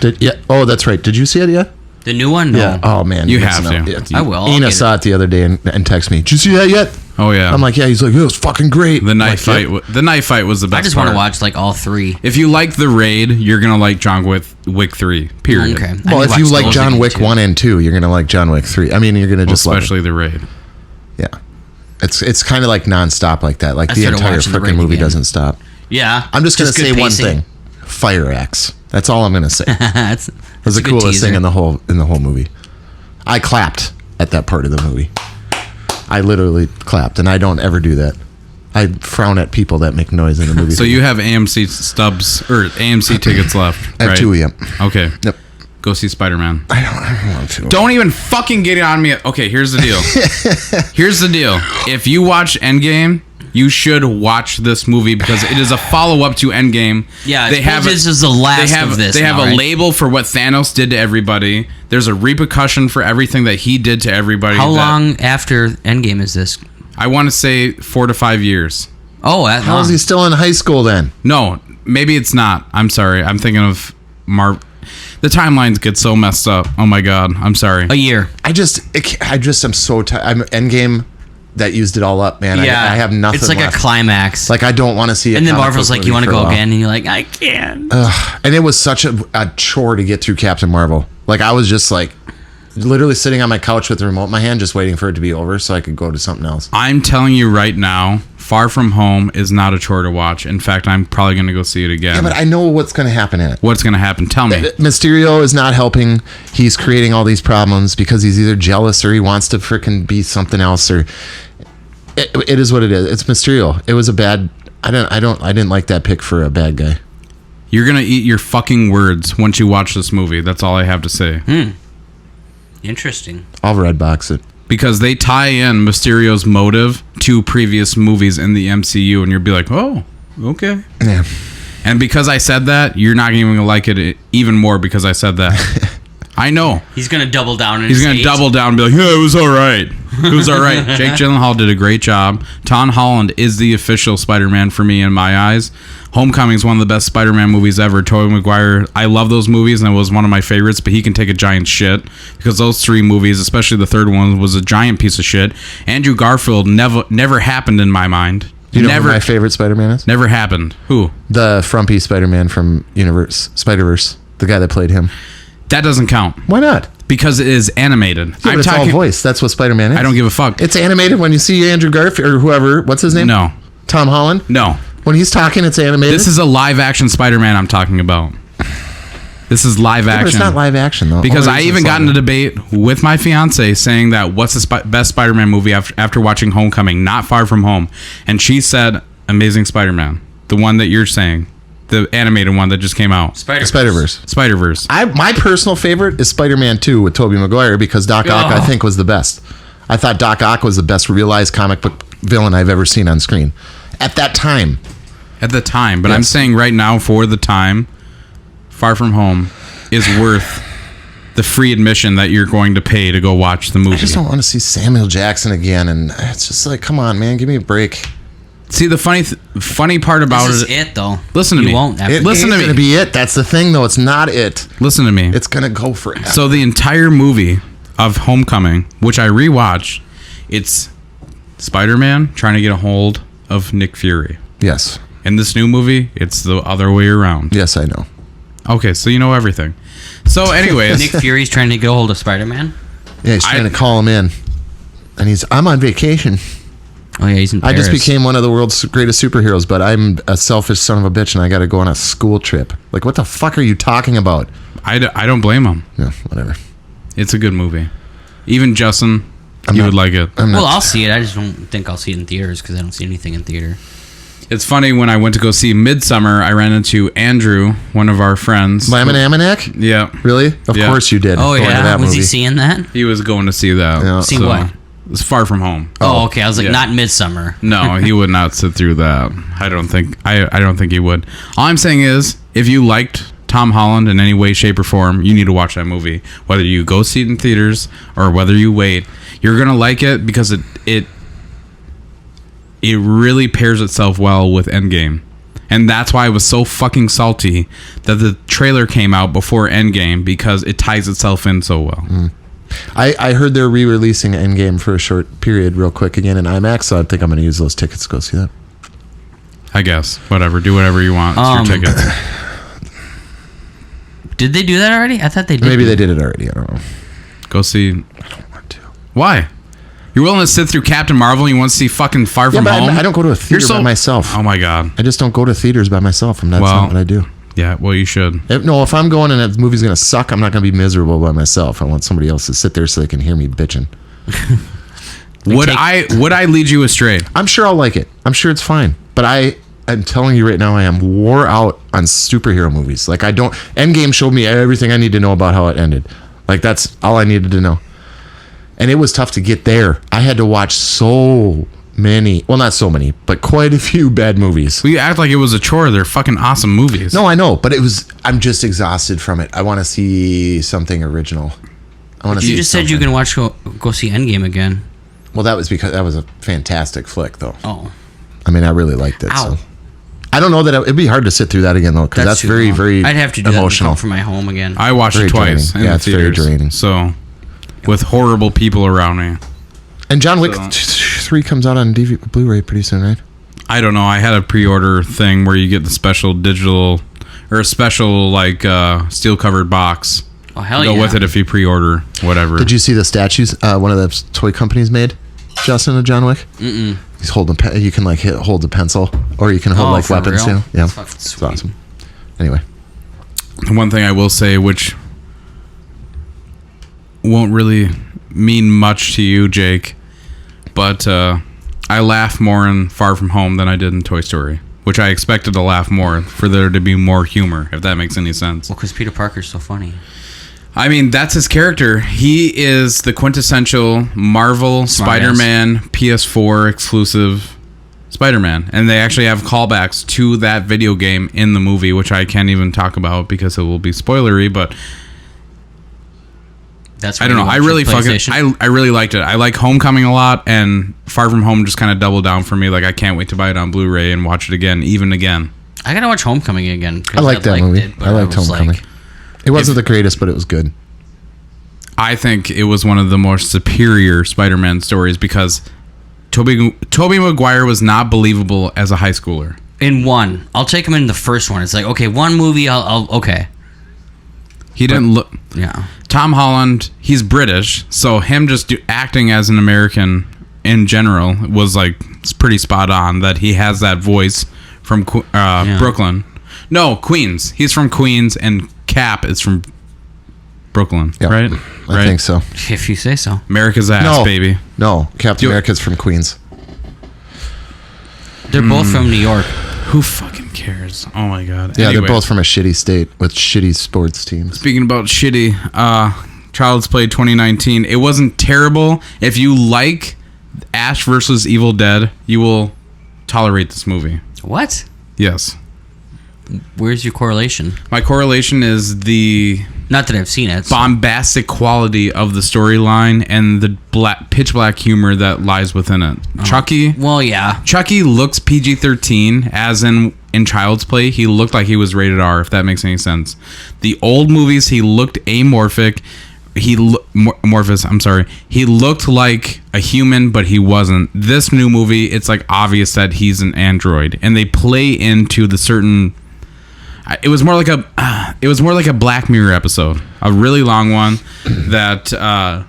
Oh, that's right. Did you see it yet? The new one? No. Yeah. Oh, man. You have to. Yeah. I will. Ina saw it the other day and texted me. Did you see that yet? Oh, yeah. I'm like, yeah. He's like, it was fucking great. The knife fight was the best I just want to watch like all 3. If you like The Raid, you're going to like John Wick 3, period. Okay. Well, if you like John Wick 1 and 2, you're going to like John Wick 3. I mean, you're going to just especially The Raid. Yeah. It's kind of like nonstop like that. Like I the started entire watching The freaking Raid movie again. doesn't stop. Yeah. I'm just going to say good one pacing. thing. Fire axe. That's all I'm going to say. That's was the coolest thing in the whole movie. I clapped at that part of the movie. I literally clapped, and I don't ever do that. I frown at people that make noise in the movie. So you have AMC stubs or AMC tickets left, I have right? 2 of them. Okay. Yep. Go see Spider-Man. I don't want to. Don't even fucking get it on me. Okay, here's the deal. If you watch Endgame You should watch this movie because it is a follow-up to Endgame. Yeah, this is the last of this. They have now, a right? label for what Thanos did to everybody. There's a repercussion for everything that he did to everybody. How long after Endgame is this? I want to say 4 to 5 years. Oh, that How long. is he still in high school then? No, maybe it's not. I'm sorry. I'm thinking of The timelines get so messed up. Oh my god. I'm sorry. A year. I just am so tired. I'm Endgame that used it all up, man. I have nothing. It's like left. a climax. Like I don't want to see it. And then Marvel's like, you want to go again? And you're like, I can't. And it was such a chore to get through Captain Marvel. Like I was just like literally sitting on my couch with the remote in my hand, just waiting for it to be over so I could go to something else. I'm telling you right now, Far From Home is not a chore to watch. In fact, I'm probably going to go see it again. Yeah, but I know what's going to happen in it. What's going to happen? Tell me. Mysterio is not helping. He's creating all these problems because he's either jealous or he wants to freaking be something else. Or it is what it is. It's Mysterio. It was a bad. I didn't like that pick for a bad guy. You're going to eat your fucking words once you watch this movie. That's all I have to say. Interesting. I'll red box it. Because they tie in Mysterio's motive to previous movies in the MCU, and you'll be like, oh, okay. Yeah. And because I said that, you're not even going to like it even more because I said that. I know. He's going to double down. He's going to double down and be like, yeah, it was all right. It was all right. Jake Gyllenhaal did a great job. Tom Holland is the official Spider-Man for me in my eyes. Homecoming is one of the best Spider-Man movies ever. Tobey Maguire, I love those movies, and it was one of my favorites, but he can take a giant shit because those three movies, especially the third one, was a giant piece of shit. Andrew Garfield never happened in my mind. Do you know who my favorite Spider-Man is? Never happened. Who? The frumpy Spider-Man from Spider-Verse. The guy that played him. That doesn't count. Why not? Because it is animated. Yeah, but it's all voice. That's what Spider-Man is. I don't give a fuck. It's animated when you see Andrew Garfield or whoever. What's his name? No. Tom Holland? No. When he's talking, it's animated? This is a live-action Spider-Man I'm talking about. This is live action. But it's not live action, though. Because I even got in a debate with my fiance saying that what's the best Spider-Man movie after watching Homecoming, not Far From Home. And she said Amazing Spider-Man. The one that you're saying. The animated one that just came out. Spider-Verse. Spider-Verse. My personal favorite is Spider-Man 2 with Tobey Maguire because Doc Ock, I think, was the best. I thought Doc Ock was the best realized comic book villain I've ever seen on screen. At that time. At the time. But Yes. I'm saying right now, for the time, Far From Home is worth the free admission that you're going to pay to go watch the movie. I just don't want to see Samuel Jackson again. And it's just like, come on, man, give me a break. See, the funny part about This is it... it, though. Listen to you me. Won't after It Listen ain't to me. going to be it. That's the thing, though. It's not it. Listen to me. It's going to go forever. So the entire movie of Homecoming, which I rewatched, it's Spider-Man trying to get a hold of Nick Fury. Yes. In this new movie, it's the other way around. Yes, I know. Okay, so you know everything. So anyways, Nick Fury's trying to get a hold of Spider-Man. Yeah, he's trying to call him in. And I'm on vacation. Oh, yeah, he's in Paris. I just became one of the world's greatest superheroes, but I'm a selfish son of a bitch, and I got to go on a school trip. Like, what the fuck are you talking about? I don't blame him. Yeah, whatever. It's a good movie. Even Justin, I'm you not- would like it. I'm not. Well, I'll see it. I just don't think I'll see it in theaters because I don't see anything in theater. It's funny, when I went to go see Midsommar, I ran into Andrew, one of our friends. Laminaminac? Yeah. Really? Of Yeah. course you did. Oh, going to yeah? that Was he movie. seeing that? He was going to see that. Yeah. See what? It's Far From Home. Oh, okay. I was like, Yeah. not Midsummer. No, he would not sit through that. I don't think he would. All I'm saying is, if you liked Tom Holland in any way, shape, or form, you need to watch that movie. Whether you go see it in theaters or whether you wait, you're gonna like it because it really pairs itself well with Endgame. And that's why I was so fucking salty that the trailer came out before Endgame, because it ties itself in so well. I heard they're re-releasing Endgame for a short period real quick again in IMAX, so I think I'm going to use those tickets to go see that. I guess. Whatever. Do whatever you want. It's your tickets. Did they do that already? I thought they did. Maybe they did it already. I don't know. Go see. I don't want to. Why? You're willing to sit through Captain Marvel and you want to see fucking Far From but Home? I don't go to a theater by myself. Oh my god. I just don't go to theaters by myself, and that's Well, not what I do. Yeah, well, you should. If I'm going and the movie's going to suck, I'm not going to be miserable by myself. I want somebody else to sit there so they can hear me bitching. Would I lead you astray? I'm sure I'll like it. I'm sure it's fine. But I'm telling you right now, I am wore out on superhero movies. Like, Endgame showed me everything I need to know about how it ended. Like, that's all I needed to know. And it was tough to get there. I had to watch so many, well, not so many, but quite a few bad movies. We act like it was a chore. They're fucking awesome movies. No, I know, but I'm just exhausted from it. I want to see something original. You just said you can go see Endgame again. Well, that was because that was a fantastic flick, though. Oh. I mean, I really liked it. Ow. So I don't know that it'd be hard to sit through that again, though, because that's too very, long. very I'd have to do emotional. that from my home again. I watched Very it twice draining. in the It's very theaters. draining. So, with horrible people around me. And John Wick 3 comes out on DVD, Blu-ray pretty soon, right? I don't know. I had a pre-order thing where you get the special digital or a special steel covered box. Oh hell Go yeah! with it if you pre-order whatever. Did you see the statues one of the toy companies made, Justin, of John Wick? Mm-mm. He's holding. You can hold the pencil, or you can hold for weapons real? too. Yeah, That's fucking it's sweet. awesome. Anyway, One thing I will say, which won't really mean much to you, Jake, but I laugh more in Far From Home than I did in Toy Story, which I expected to laugh more for there to be more humor, if that makes any sense. Well, because Peter Parker's so funny. I mean, that's his character. He is the quintessential Marvel Spider-Man PS4 exclusive Spider-Man. And they actually have callbacks to that video game in the movie, which I can't even talk about because it will be spoilery, but That's I don't know. I really I really liked it. I like Homecoming a lot, and Far From Home just kind of doubled down for me. Like, I can't wait to buy it on Blu-ray and watch it again, even again. I gotta watch Homecoming again. I liked that movie. I liked Homecoming. It wasn't the greatest, but it was good. I think it was one of the more superior Spider-Man stories because Tobey Maguire was not believable as a high schooler. In one, I'll take him in the first one. It's like, okay, one movie, I'll okay. He didn't look. Yeah. Tom Holland, he's British, so him just acting as an American in general was it's pretty spot on. That he has that voice from Brooklyn. No, Queens. He's from Queens, and Cap is from Brooklyn, Yep. right? I think so. If you say so. America's ass, baby. No, Captain America's from Queens. They're both from New York. Who fucking cares? Oh my god. Yeah, Anyway, they're both from a shitty state with shitty sports teams. speaking about shitty, Child's Play 2019. It wasn't terrible. If you like Ash versus Evil Dead, you will tolerate this movie. What? Yes. Where's your correlation? My correlation is the Not that I've seen it. bombastic quality of the storyline and the pitch black humor that lies within it. Chucky. Well, yeah. Chucky looks PG-13, as in Child's Play, he looked like he was rated R, if that makes any sense. The old movies, he looked amorphic. Morphous, I'm sorry. He looked like a human, but he wasn't. This new movie, it's obvious that he's an android, and they play into the certain. It was more like a Black Mirror episode, a really long one that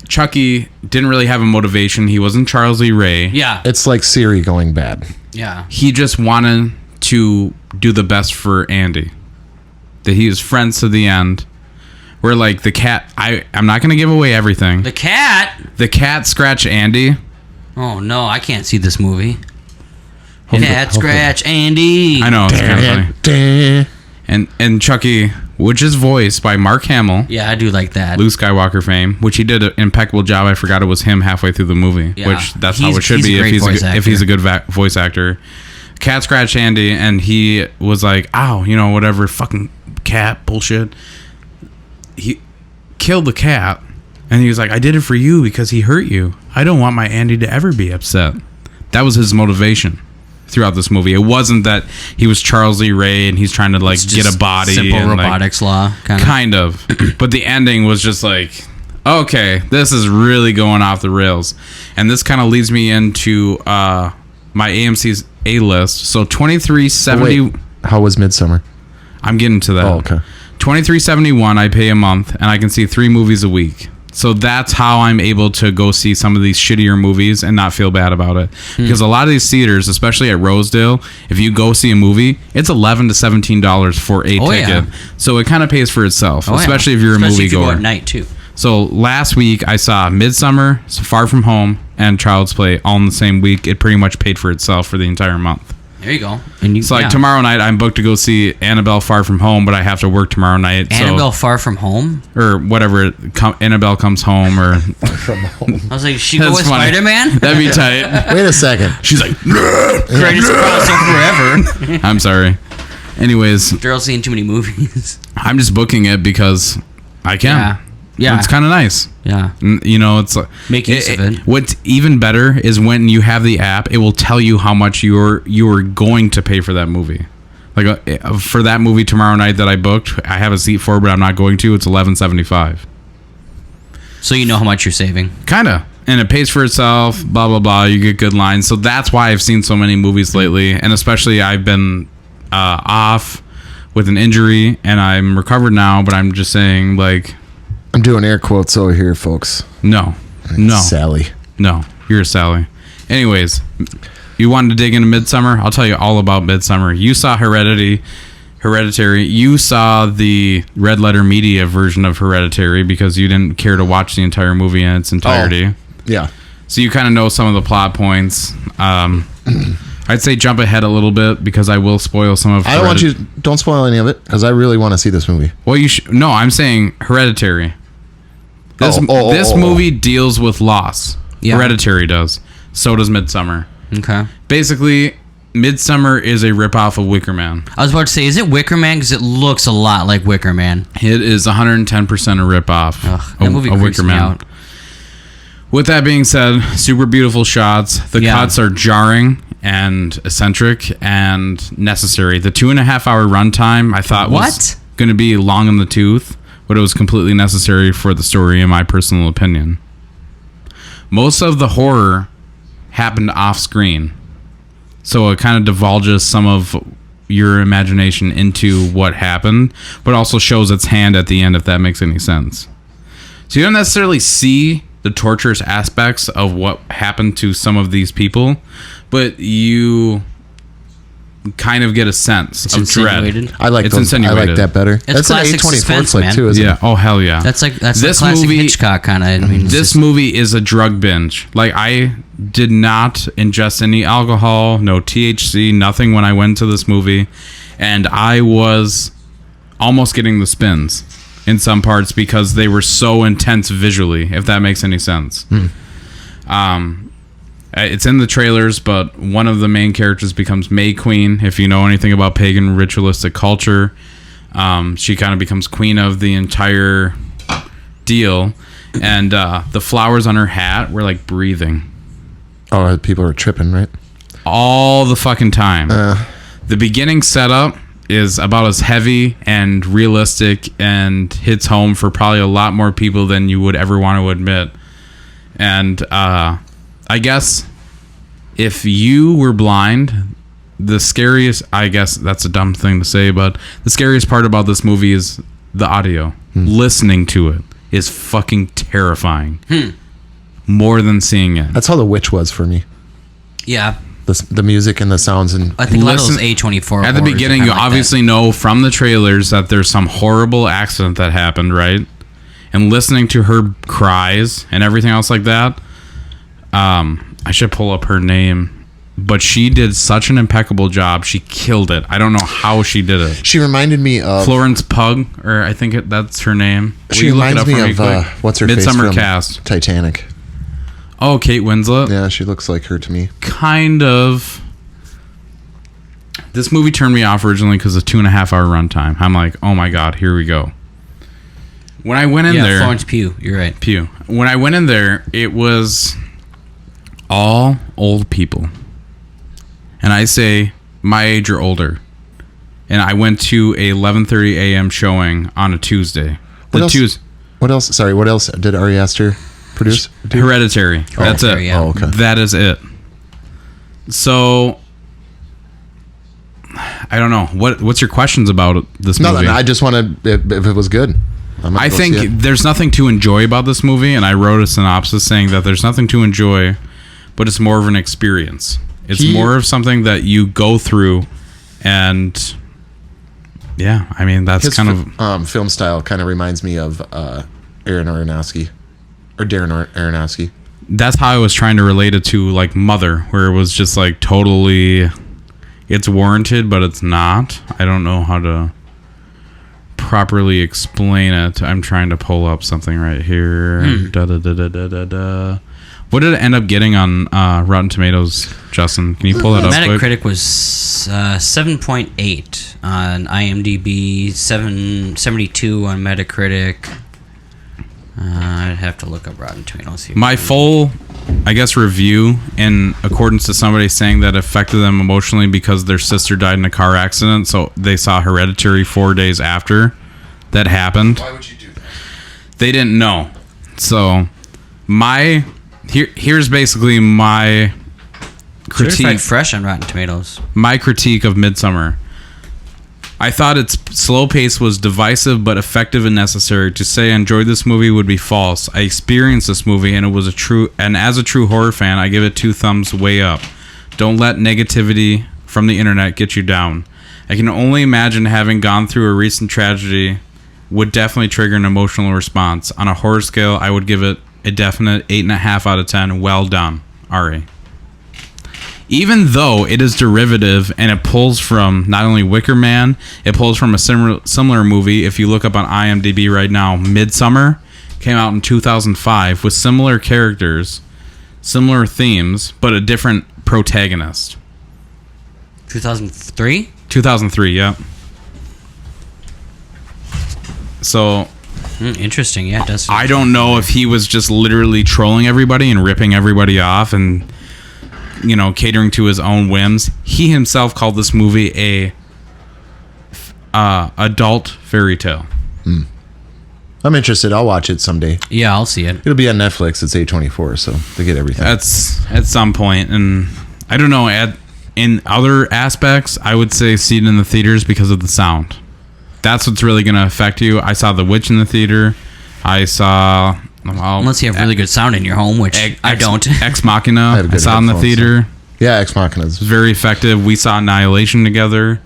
Chucky didn't really have a motivation. He wasn't Charles E. Ray. Yeah. It's like Siri going bad. Yeah. He just wanted to do the best for Andy. That he was friends to the end. Where the cat, I'm not gonna give away everything. The cat? The cat scratched Andy. Oh no, I can't see this movie. Hopefully- Cat scratch Andy. I know, it's kind of funny. And Chucky, which is voiced by Mark Hamill, Yeah, I do like that. Luke Skywalker fame, which he did an impeccable job. I forgot it was him halfway through the movie, Yeah. which that's He's- how it should he's a be great voice if he's a actor. good voice actor. Cat scratched Andy, and he was like, "Ow, whatever, fucking cat bullshit." He killed the cat, and he was like, "I did it for you because he hurt you. I don't want my Andy to ever be upset." That was his motivation throughout this movie. It wasn't that he was Charles E. Ray and he's trying to It's get just a body Simple and robotics law. kind of. But the ending was just okay, this is really going off the rails. And this kind of leads me into my AMC's A list. So 2370. Wait, how was Midsommar? I'm getting to that. Oh, okay. 2371 I pay a month, and I can see 3 movies a week. So that's how I'm able to go see some of these shittier movies and not feel bad about it. Because a lot of these theaters, especially at Rosedale, if you go see a movie, it's $11 to $17 for a ticket. Yeah. So it kind of pays for itself, Oh, yeah. especially if you're a movie if you go goer. at night too. So last week I saw Midsommar, Far From Home, and Child's Play all in the same week. It pretty much paid for itself for the entire month. There you go. And you, It's like tomorrow night I'm booked to go see Annabelle Far From Home, but I have to work tomorrow night. Annabelle Far From Home? Or whatever. Annabelle Comes Home or... From home. I was like, she go That's with funny. Spider-Man? That'd be tight. Wait a second. She's like... Greatest crossover ever. I'm sorry. Anyways, Daryl's seeing too many movies. I'm just booking it because I can. Yeah. It's kind of nice. Yeah. You know, it's like... Make use of it. What's even better is when you have the app, it will tell you how much you're going to pay for that movie. Like for that movie tomorrow night that I booked, I have a seat for, but I'm not going to. It's $11.75. So you know how much you're saving. Kinda, and it pays for itself. Blah blah blah. You get good lines, so that's why I've seen so many movies lately, and especially I've been off with an injury, and I'm recovered now. But I'm just saying, like, I'm doing air quotes over here, folks. no, Sally. no, you're a Sally. Anyways. You wanted to dig into Midsommar? I'll tell you all about Midsommar. You saw Hereditary. You saw the Red Letter Media version of Hereditary because you didn't care to watch the entire movie in its entirety. Oh, yeah. So you kind of know some of the plot points. I'd say jump ahead a little bit because I will spoil some of. Don't spoil any of it because I really want to see this movie. Well, no, I'm saying Hereditary. This movie deals with loss. Yeah. Hereditary does. So does Midsommar. Okay. Basically, Midsommar is a ripoff of Wicker Man. I was about to say, is it Wicker Man? Because it looks a lot like Wicker Man. It is 110% a ripoff That movie of creeps Wicker me Man. out. With that being said, super beautiful shots. The cuts are jarring and eccentric and necessary. The 2.5 hour runtime I thought was going to be long in the tooth, but it was completely necessary for the story, in my personal opinion. Most of the horror happened off screen, so it kind of divulges some of your imagination into what happened, but also shows its hand at the end, if that makes any sense. So you don't necessarily see the torturous aspects of what happened to some of these people, but you kind of get a sense of insinuated. dread. I like that better. That's an classic A24 suspense, flick man. too, isn't Yeah. it? Oh hell yeah. That's like This classic movie- Hitchcock kind of. I mean, it's This just- movie is a drug binge. Like, I did not ingest any alcohol, no THC, nothing when I went to this movie, and I was almost getting the spins in some parts because they were so intense visually, if that makes any sense. It's in the trailers, but one of the main characters becomes May Queen. If you know anything about pagan ritualistic culture, she kind of becomes queen of the entire deal. And the flowers on her hat were like breathing Oh, people are tripping, right? all the fucking time. The beginning setup is about as heavy and realistic and hits home for probably a lot more people than you would ever want to admit. And I guess if you were blind, the scariest, I guess that's a dumb thing to say, but the scariest part about this movie is the audio. Listening to it is fucking terrifying. More than seeing it. That's how The Witch was for me. yeah. The music and the sounds and I think a lot of Listen- those A24 At the horrors are beginning, kinda you like obviously know from the trailers that there's some horrible accident that happened, right? And listening to her cries and everything else like that, I should pull up her name, but she did such an impeccable job. She killed it. I don't know how she did it. she reminded me of Florence Pugh, or I think that's her name. Will She you look it reminds up me for of quick? what's her face Midsommar from cast. Titanic. Oh, Kate Winslet. Yeah, she looks like her to me. Kind of. This movie turned me off originally because of 2.5 hour runtime. I'm like, oh my god, here we go. When I went in Yeah, there, Florence Pugh. You're right. Pew. When I went in there, it was all old people, and I say my age or older. And I went to a 11:30 a.m. showing on a Tuesday. What else? Sorry, what else did Ari Aster produce? Hereditary. That's Hereditary, it. yeah. Oh, okay. That is it. So I don't know. What's your questions about this movie? Nothing. I just wanted if it was good. I think there's nothing to enjoy about this movie, and I wrote a synopsis saying that there's nothing to enjoy, but it's more of an experience. It's more of something that you go through, and yeah, I mean that's his kind of film style kind of reminds me of Darren Aronofsky. that's how I was trying to relate it to like Mother, where it was just like totally, it's warranted, but it's not. I don't know how to properly explain it. I'm trying to pull up something right here. What did it end up getting on Rotten Tomatoes, Justin? Can you pull that up quick? Metacritic was 7.8 on IMDb, 772 on Metacritic. I'd have to look up Rotten Tomatoes here. My full, I guess, review in accordance to somebody saying that affected them emotionally because their sister died in a car accident, so they saw Hereditary 4 days after that happened. Why would you do that? They didn't know. So here's basically my critique. Certified fresh on Rotten Tomatoes. My critique of Midsommar. I thought its slow pace was divisive but effective and necessary. To say I enjoyed this movie would be false. I experienced this movie and as a true horror fan, I give it 2 thumbs way up. Don't let negativity from the internet get you down. I can only imagine having gone through a recent tragedy would definitely trigger an emotional response. On a horror scale, I would give it a definite 8.5 out of 10. Well done, Ari. Even though it is derivative and it pulls from not only Wicker Man, it pulls from a similar movie. If you look up on IMDb right now, Midsommar came out in 2005 with similar characters, similar themes, but a different protagonist. 2003? 2003, yeah. So Interesting, yeah, it does. I don't know if he was just literally trolling everybody and ripping everybody off and, you know, catering to his own whims. He himself called this movie a adult fairy tale. I'm interested. I'll watch it someday. Yeah, I'll see it. It'll be on Netflix. It's A24, so they get everything. That's at some point, and I don't know. In other aspects, I would say see it in the theaters because of the sound. That's what's really going to affect you. I saw The Witch in the theater. I saw... Unless you have really good sound in your home, which I don't. Ex Machina, have I good saw in the headphones, theater. Yeah, Ex Machina is It was very effective. We saw Annihilation together.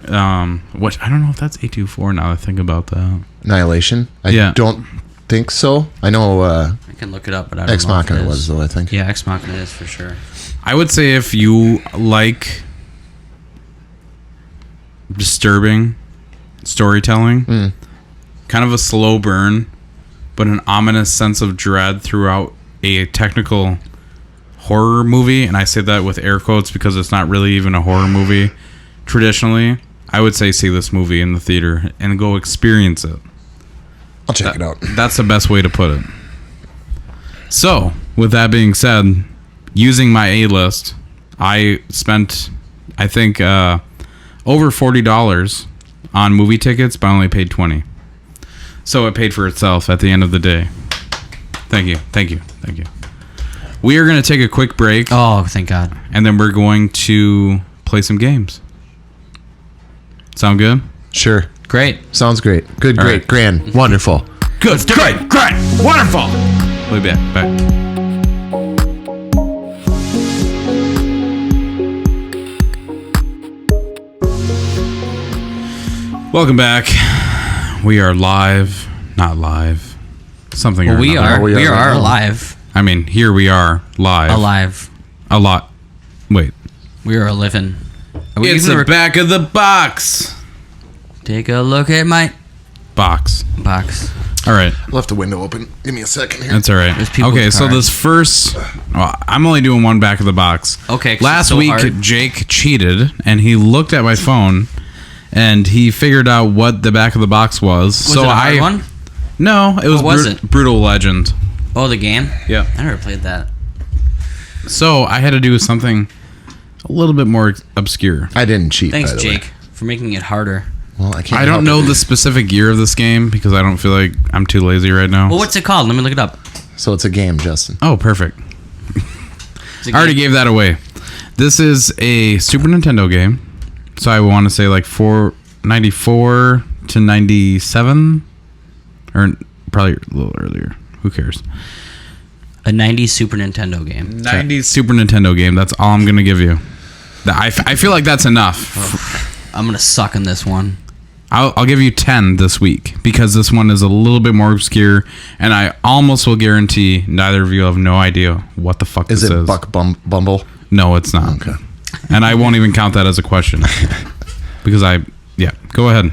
What I don't know if that's A24 now that I think about that. Annihilation. I don't think so. I know I can look it up, but I don't Ex know if Machina it is. was, though, I think. Yeah, Ex Machina is for sure. I would say if you like disturbing storytelling, kind of a slow burn, but an ominous sense of dread throughout a technical horror movie, and I say that with air quotes because it's not really even a horror movie traditionally, I would say see this movie in the theater and go experience it. I'll check it out. That's the best way to put it. So, with that being said, using my A-list, I spent, I think, over $40 on movie tickets, but I only paid $20. So it paid for itself at the end of the day. Thank you. We are going to take a quick break. Oh, thank God. And then we're going to play some games. Sound good? Sure. Great. Sounds great. Good, All great, right. grand, wonderful. Good, great, wonderful. We'll be back. Welcome back. We are live. Not live. Something Well, or we another. are. We are right now. alive. I mean, here we are live. Alive. A lot. Wait. We are living. Are we It's even the back of the box. Take a look at my Box. box. All right. I left the window open. Give me a second here. That's all right. There's people Okay, with so cards. this first... Well, I'm only doing one back of the box. Okay, 'cause Last it's so week, hard. Jake cheated, and he looked at my phone, and he figured out what the back of the box was. Was it a hard one? No, it was, What was it? Brutal Legend. Oh, the game? Yeah. I never played that. So I had to do something a little bit more obscure. I didn't cheat. Thanks, by the way. Jake, for making it harder. Well, I can't. I don't help know it. the specific year of this game because I don't feel like I'm too lazy right now. Well, what's it called? Let me look it up. So it's a game, Justin. Oh, perfect. It's a I already game. gave that away. This is a Super Nintendo game. So I want to say like 94 to 97 or probably a little earlier. Who cares? A 90s Super Nintendo game. 90s Super Nintendo game. That's all I'm going to give you. I feel like that's enough. I'm going to suck in this one. I'll give you 10 this week because this one is a little bit more obscure, and I almost will guarantee neither of you have no idea what the fuck Is this it is. Buck Bumble? No, it's not. Okay. And I won't even count that as a question. Because go ahead.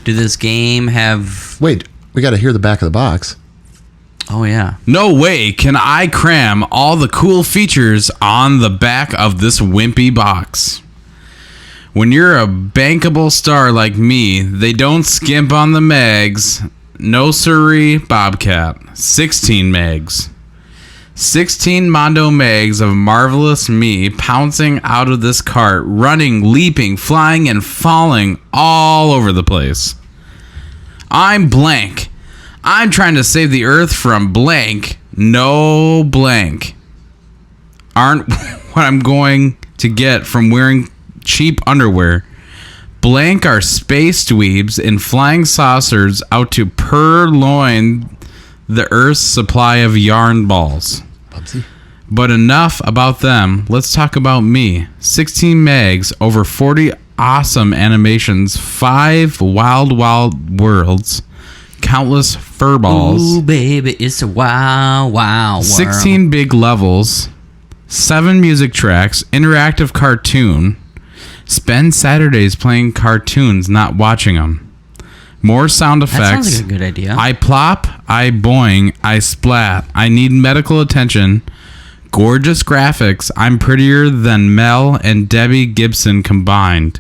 Did this game have... Wait, we got to hear the back of the box. Oh, yeah. No way can I cram all the cool features on the back of this wimpy box. When you're a bankable star like me, they don't skimp on the megs. No siree, Bobcat. 16 megs. 16 Mondo megs of marvelous me pouncing out of this cart, running, leaping, flying, and falling all over the place. I'm blank. I'm trying to save the earth from blank. No blank. Aren't what I'm going to get from wearing cheap underwear. Blank are space dweebs in flying saucers out to purloin the earth's supply of yarn balls. Bubsy? But enough about them. Let's talk about me. 16 megs, over 40 awesome animations, 5 wild worlds, countless furballs. Ooh, baby, it's a wow world. 16 big levels, 7 music tracks, interactive cartoon. Spend Saturdays playing cartoons, not watching them. More sound effects. That sounds like a good idea. I plop, I boing, I splat. I need medical attention. Gorgeous graphics. I'm prettier than Mel and Debbie Gibson combined.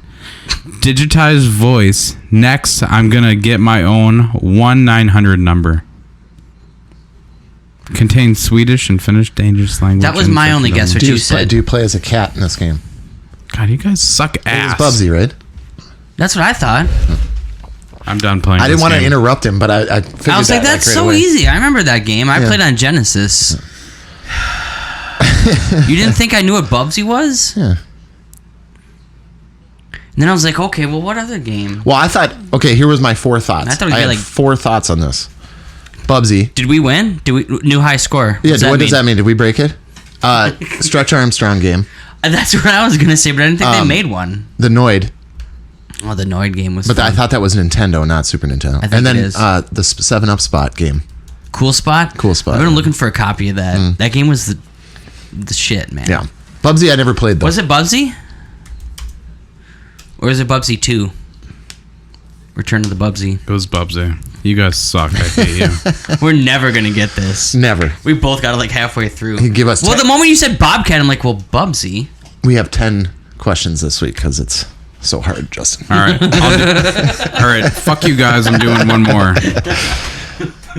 Digitized voice. Next, I'm gonna get my own 1-900 number. Contains Swedish and Finnish dangerous language. That was my only guess, what you said. Do you play as a cat in this game? God, you guys suck ass. It's Bubsy, right? That's what I thought. I'm done playing. I didn't want to game. interrupt him, but I figured I was like, that's right so away. easy. I remember that game. I played on Genesis. You didn't think I knew what Bubsy was? Yeah. And then I was like, okay, well, what other game? Well, I thought, okay, here was my 4 thoughts. I thought it would I be had like- 4 thoughts on this. Bubsy. Did we win? Did we new high score? Yeah, what does that mean? Did we break it? Stretch Armstrong game. That's what I was gonna say, but I didn't think they made one. The Noid. Oh, the Noid game was. But fun. I thought that was Nintendo, not Super Nintendo. think And then it is. the 7-Up Spot game. Cool Spot. Cool Spot, I've been yeah. looking for a copy of that. That game was the shit, man. Yeah. Bubsy I never played, though. Was it Bubsy? Or is it Bubsy 2? Return to the Bubsy. It was Bubsy. You guys suck. I hate you. We're never gonna get this. Never. We both got it like halfway through. He'd give us Well, 10 the moment you said Bobcat, I'm like, well, Bubsy. We have 10 questions this week because it's so hard, Justin. All right. All right. Fuck you guys. I'm doing one more.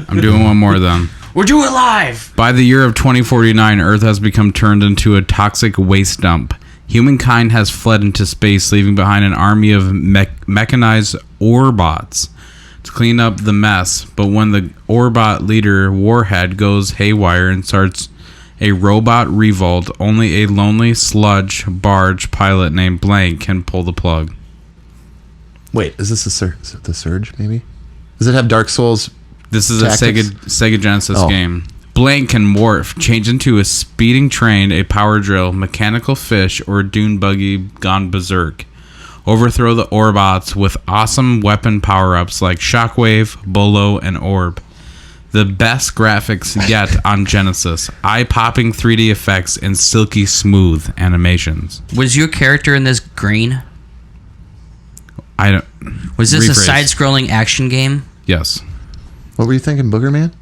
I'm doing one more then. We're doing it live. By the year of 2049, Earth has become turned into a toxic waste dump. Humankind has fled into space, leaving behind an army of mechanized Orbots to clean up the mess. But when the Orbot leader, Warhead, goes haywire and starts a robot revolt, only a lonely sludge barge pilot named Blank can pull the plug. Wait, is this the Surge, maybe? Does it have Dark Souls? This is Tactics? a Sega Genesis Oh. game. Blank can morph, change into a speeding train, a power drill, mechanical fish, or a dune buggy gone berserk. Overthrow the Orbots with awesome weapon power-ups like Shockwave, Bolo, and Orb. The best graphics yet on Genesis. Eye-popping 3D effects and silky smooth animations. Was your character in this green? I don't. Was this a Rephrase. side-scrolling action game? Yes. What were you thinking, Booger Man?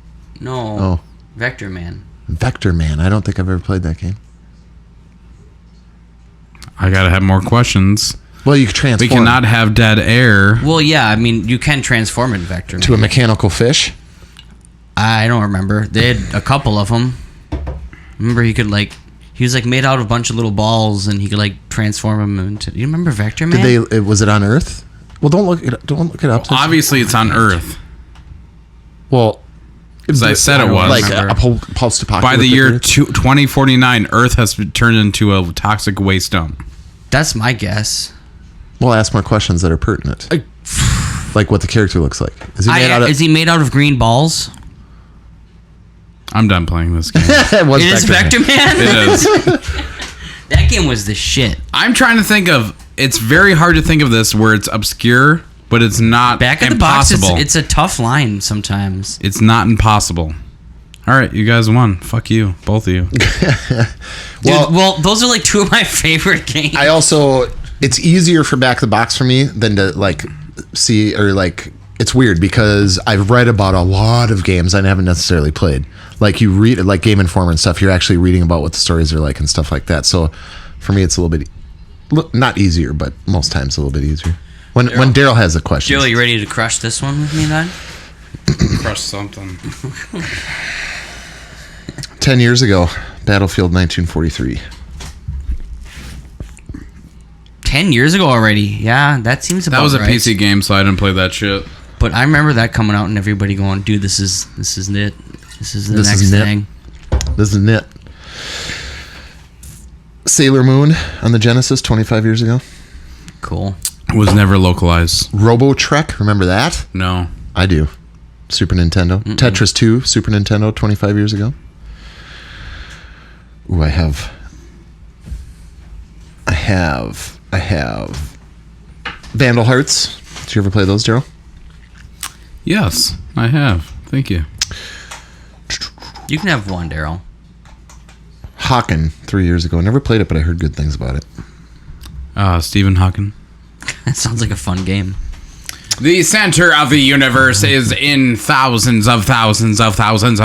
No. Oh. Vector Man. Vector Man. I don't think I've ever played that game. I gotta have more questions. Well, you can transform We cannot have dead air. Well, yeah, I mean, you can transform in Vector Man. to a mechanical fish. I don't remember. They had a couple of them. Remember, he was like made out of a bunch of little balls, and he could like transform them into. You remember Vector Man? Was it on Earth? Well, don't look it up. Obviously, it's on Earth. Well, As I said it was. like remember. a post-apocalyptic By the year Earth? 2049, Earth has been turned into a toxic waste dump. That's my guess. We'll ask more questions that are pertinent. Like what the character looks like. Is he made out of... Is he made out of green balls? I'm done playing this game. it was It is Vector Man. It is. That game was the shit. I'm trying to think of. It's very hard to think of this where it's obscure, but it's not Back of the box, impossible. it's a tough line sometimes. It's not impossible. All right, you guys won. Fuck you, both of you. Dude, well, those are like two of my favorite games. I also, it's easier for Back the Box for me than to like see or like. It's weird because I've read about a lot of games I haven't necessarily played. Like you read like Game Informer and stuff. You're actually reading about what the stories are like and stuff like that. So for me, it's a little bit not easier, but most times a little bit easier. When Daryl has a question. Joe, you ready to crush this one with me then? Crush something. 10 years ago, Battlefield 1943. 10 years ago already. Yeah, that seems about right. That was a PC game, so I didn't play that shit. But I remember that coming out and everybody going, dude, this is it. This is the next thing. This is it. Sailor Moon on the Genesis 25 years ago. Cool. Was never localized. Robo Trek, remember that? No. I do. Super Nintendo. Mm-mm. Tetris 2, Super Nintendo 25 years ago. Ooh, I have Vandal Hearts. Did you ever play those, Daryl? Yes, I have. Thank you. You can have one, Daryl. Hawken 3 years ago. Never played it, but I heard good things about it. Stephen Hawking. That sounds like a fun game. The center of the universe is in thousands of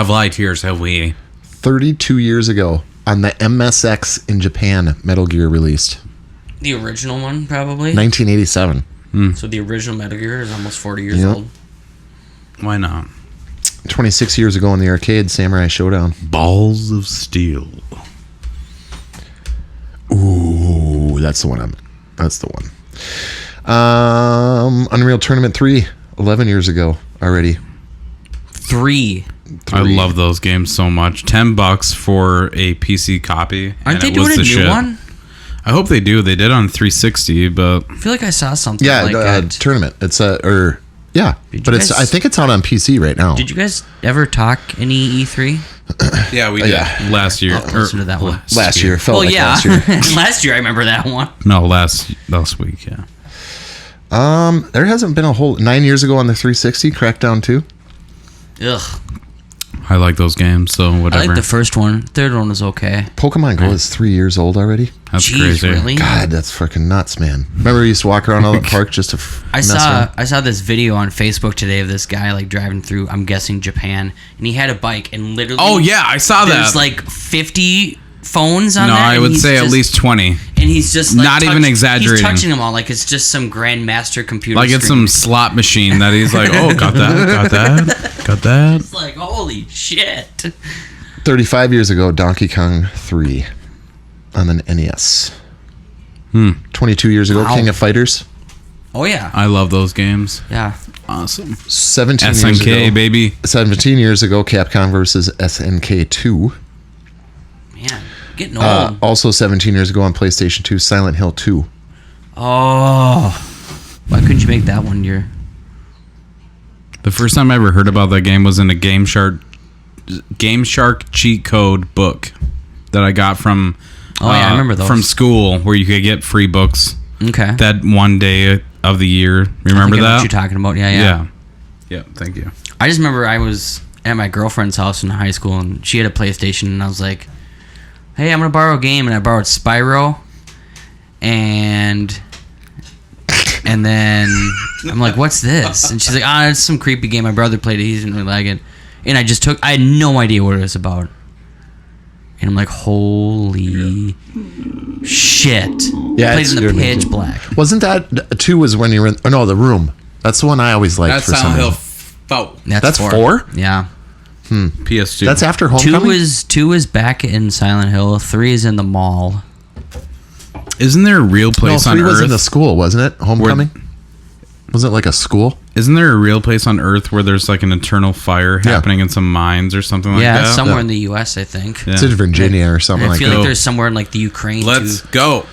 light years away. 32 years ago, on the MSX in Japan, Metal Gear released. The original one, probably? 1987. So the original Metal Gear is almost 40 years old. Why not? 26 years ago in the arcade, Samurai Showdown. Balls of Steel. Ooh, that's the one. That's the one. Unreal Tournament 3, 11 years ago already. 3. I love those games so much. $10 for a PC copy. Aren't they doing a new one? I hope they do. They did on 360, but I feel like I saw something. Yeah, like that. Tournament. It's I think it's out on PC right now. Did you guys ever talk any E3? Yeah, we did last year. Listen to that one. Last year. Last year. Last year I remember that one. No, last week. Yeah. There hasn't been a whole 9 years ago on the 360. Crackdown 2. Ugh. I like those games, so whatever. I like the first one. Third one was okay. Pokemon Go is 3 years old already. That's Jeez, crazy. Really? God, that's freaking nuts, man. Remember we used to walk around all the park just to I saw this video on Facebook today of this guy like driving through, I'm guessing Japan, and he had a bike and literally. Oh yeah, I saw that. There's like 50 phones on no, that. No, I would say at least 20. And he's just like, not even exaggerating. He's touching them all like it's just some grandmaster computer. Like it's some slot machine that he's like, oh, got that. It's like holy shit. 35 years ago, Donkey Kong 3 on the NES. 22 years ago, Wow. King of Fighters. Oh yeah. I love those games. Yeah. Awesome. 17 years SNK, ago, baby. 17 years ago, Capcom versus SNK 2. Man, getting old. Also 17 years ago on PlayStation 2, Silent Hill 2. Oh. Why couldn't you make that one year? The first time I ever heard about that game was in a Game Shark cheat code book that I got from I remember those. from school, where you could get free books. Okay. That one day of the year. Remember I know that? what you're talking about. Yeah. Yeah, thank you. I just remember I was at my girlfriend's house in high school and she had a PlayStation and I was like, hey, I'm going to borrow a game, and I borrowed Spyro and then I'm like, what's this? And she's like, it's some creepy game. My brother played it. He didn't really like it. And I had no idea what it was about. And I'm like, holy shit. Yeah, played in the pitch black. Wasn't that 2 was when you were in... Oh, no, The Room. That's the one I always liked. That's for some Silent Hill reason. 4. That's 4? Yeah. PS2. That's after Homecoming? 2 is back in Silent Hill. 3 is in the mall. Isn't there a real place on 3 was Earth? in the school, wasn't it? Homecoming? Wasn't it like a school? Isn't there a real place on Earth where there's like an eternal fire happening in some mines or something like that? Yeah, somewhere in the U.S., I think. Yeah. It's in Virginia or something I like feel that. like there's somewhere in like the Ukraine. Let's too. go.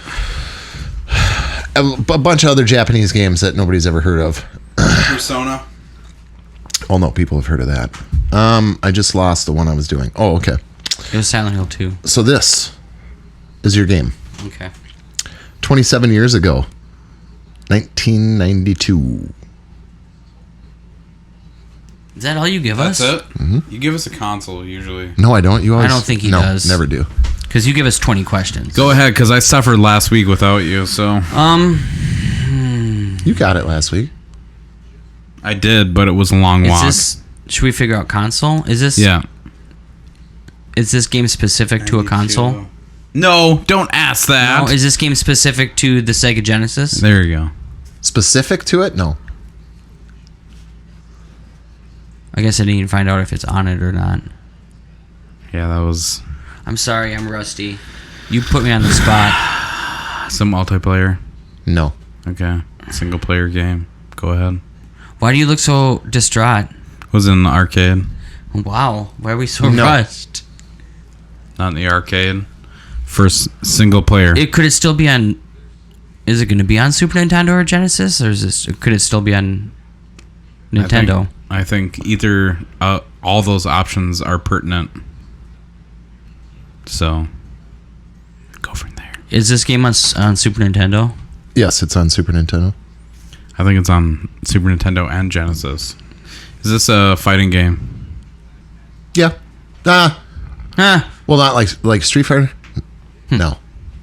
A bunch of other Japanese games that nobody's ever heard of. Persona. Oh, no, people have heard of that. I just lost the one I was doing. Oh, okay. It was Silent Hill 2. So this is your game. Okay. 27 years ago. 1992. Is that all you give us? That's it? You give us a console usually. No, I don't. You always. I don't think he does. Never do. Because you give us 20 questions. Go ahead, because I suffered last week without you, so. You got it last week. I did, but it was a long walk. Should we figure out console? Yeah. Is this game specific to a console? No, don't ask that. No, is this game specific to the Sega Genesis? There you go. Specific to it? No. I guess I didn't even find out if it's on it or not. Yeah, that was I'm sorry, I'm rusty. You put me on the spot. some multiplayer. No. Okay. Single player game. Go ahead. Why do you look so distraught? Was in the arcade. Wow, why are we so No. rushed? Not in the arcade. First single player. Could it still be on? Is it going to be on Super Nintendo or Genesis, or could it still be on Nintendo? I think either all those options are pertinent. So go from there. Is this game on Super Nintendo? Yes, it's on Super Nintendo. I think it's on Super Nintendo and Genesis. Is this a fighting game? Yeah. Huh. Well, not like Street Fighter. No.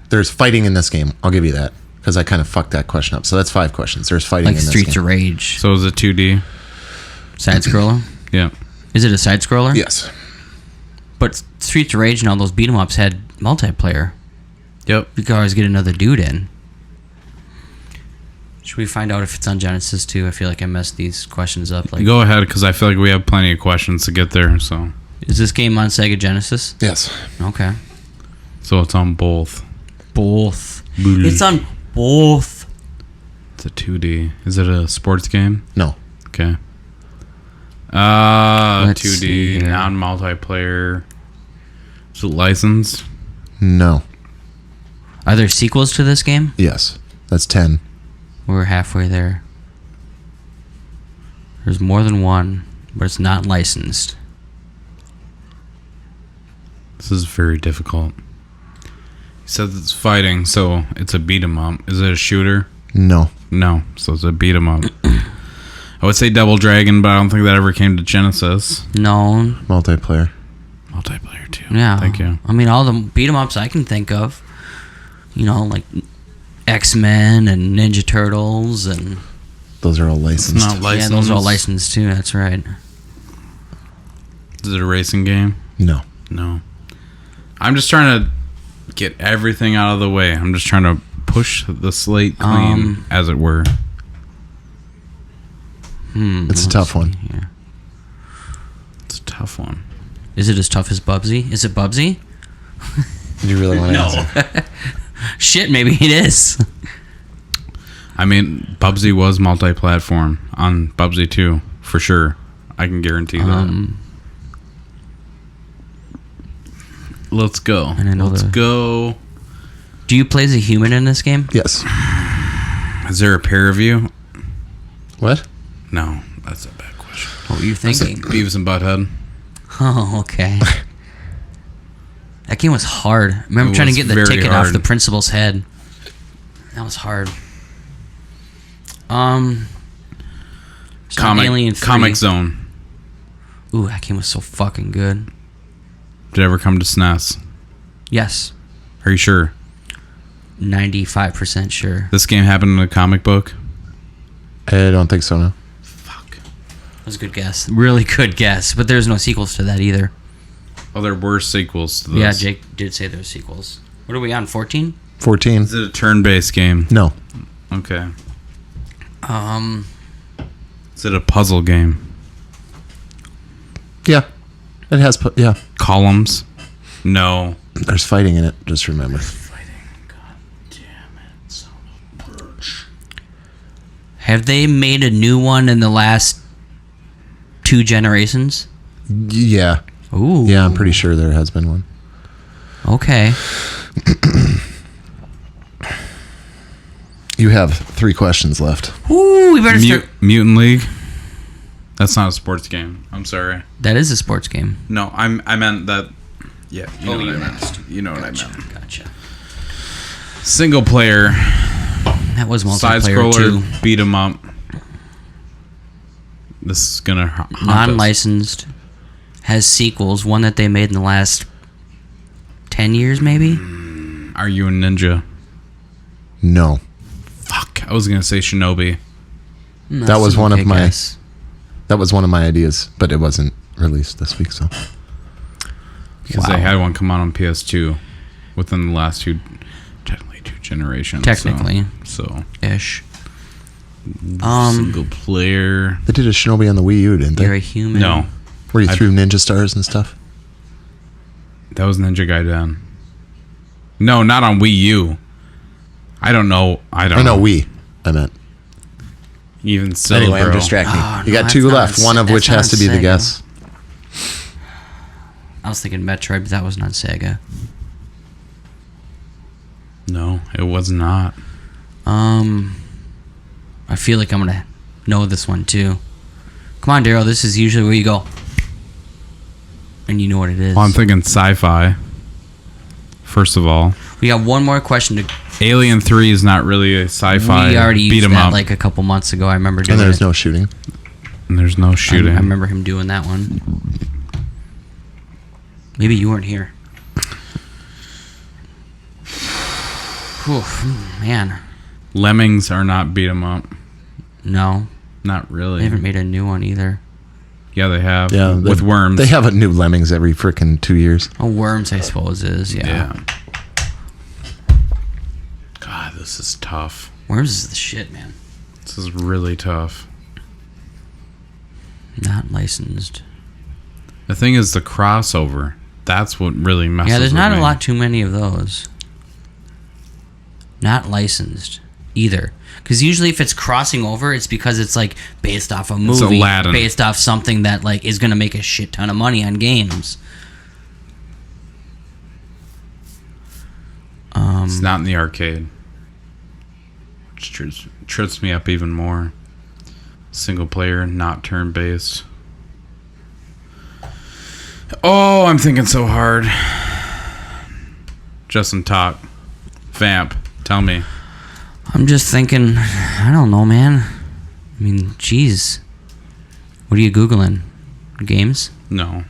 There's fighting in this game. I'll give you that because I kind of fucked that question up. So that's 5 questions. There's fighting Like in this Streets game. of Rage. So is it 2D? Side scroller? Yeah. Is it a side scroller? Yes. But Streets of Rage and all those beat 'em ups had multiplayer. Yep. You could always get another dude in. Should we find out if it's on Genesis too? I feel like I messed these questions up. Like, Go ahead, because I feel like we have plenty of questions to get there. So is this game on Sega Genesis? Yes. Okay. it's on both. Both. Boom. It's on both. It's a 2D. Is it a sports game? No. Okay. Let's 2D, see here. non-multiplayer. Is it licensed? No. Are there sequels to this game? Yes. That's 10. We're halfway there. There's more than one, but it's not licensed. This is very difficult. He says it's fighting, so it's a beat 'em up. Is it a shooter? No. No, so it's a beat 'em up. I would say Double Dragon, but I don't think that ever came to Genesis. No. Multiplayer. Multiplayer too. Yeah. Thank you. I mean, all the beat 'em ups I can think of. You know, like X-Men and Ninja Turtles and... Those are all licensed. It's not licensed. Yeah, those are all licensed too. That's right. Is it a racing game? No. No. I'm just trying to get everything out of the way. I'm just trying to push the slate clean, as it were. It's a tough one. Yeah. It's a tough one. Is it as tough as Bubsy? Is it Bubsy? Do you really want to answer? Shit, maybe it is. I mean, Bubsy was multi-platform on Bubsy 2, for sure. I can guarantee that. Let's go. And I know Let's go. Do you play as a human in this game? Yes. Is there a pair of you? What? No, that's a bad question. What were you thinking? Beavis and Butthead. Oh, okay. That game was hard. I remember It trying to was get the very ticket hard. off the principal's head. That was hard. It's not Alien 3. Comic Zone. Ooh, that game was so fucking good. Did it ever come to SNES? Yes. Are you sure? 95% sure. This game happened in a comic book? I don't think so, no. Fuck. That was a good guess. Really good guess. But there's no sequels to that either. Oh, there were sequels to this. Yeah, Jake did say there's sequels. What are we on, 14? 14. Is it a turn-based game? No. Okay. Is it a puzzle game? Yeah. It has, yeah. Columns? No. There's fighting in it, just remember. Have they made a new one in the last 2 generations? Yeah. Ooh. Yeah, I'm pretty sure there has been one. Okay. You have 3 questions left. Ooh, we better start. Mutant League? That's not a sports game. I'm sorry. That is a sports game. No, I meant that. Yeah, you know what you I meant. asked. You know what Gotcha. I meant. Gotcha. Single player, That was side multiplayer scroller, too. beat 'em up. This is gonna haunt us. Non-licensed. Has sequels. One that they made in the last 10 years, maybe. Are you a ninja? No. Fuck. I was gonna say Shinobi. That was one of my ideas, but it wasn't released this week, so. Because they had one come out on PS2 within the last two generations. Technically. So. Ish. Single player. They did a Shinobi on the Wii U, didn't You're a they? human. No. Where you threw ninja stars and stuff? That was Ninja Gaiden. No, not on Wii U. I don't know. I don't know. Wii, I meant. Even still, Anyway, bro. I'm distracting. Oh, You no, got two that's not left, on one of Se- which that's has to not be on the Sega. guess. I was thinking Metroid, but that wasn't on Sega. No, it was not. I feel like I'm gonna know this one too. Come on, Daryl. This is usually where you go, and you know what it is. Well, I'm thinking sci-fi. First of all, We got one more question to. Alien 3 is not really a sci-fi. We already beat used 'em that up, like a couple months ago. I remember doing And there's it. no shooting. and there's no shooting. I remember him doing that one. Maybe you weren't here. Whew, man. Lemmings are not beat 'em up. No, Not really. they haven't made a new one either. Yeah, they have. Yeah, with worms. They have a new Lemmings every freaking 2 years. Oh, Worms, I suppose is Yeah. God, this is tough. Worms is the shit, man. This is really tough. Not licensed. The thing is the crossover. That's what really messes Yeah, there's with not me. a lot too many of those. Not licensed either. Because usually if it's crossing over, it's because it's like based off a movie, Aladdin. based off something that like is going to make a shit ton of money on games. It's not in the arcade. Which trips me up even more. Single player, not turn-based. Oh, I'm thinking so hard. Justin, talk. Vamp, tell me. I'm just thinking, I don't know, man. I mean, geez. What are you Googling? Games? No.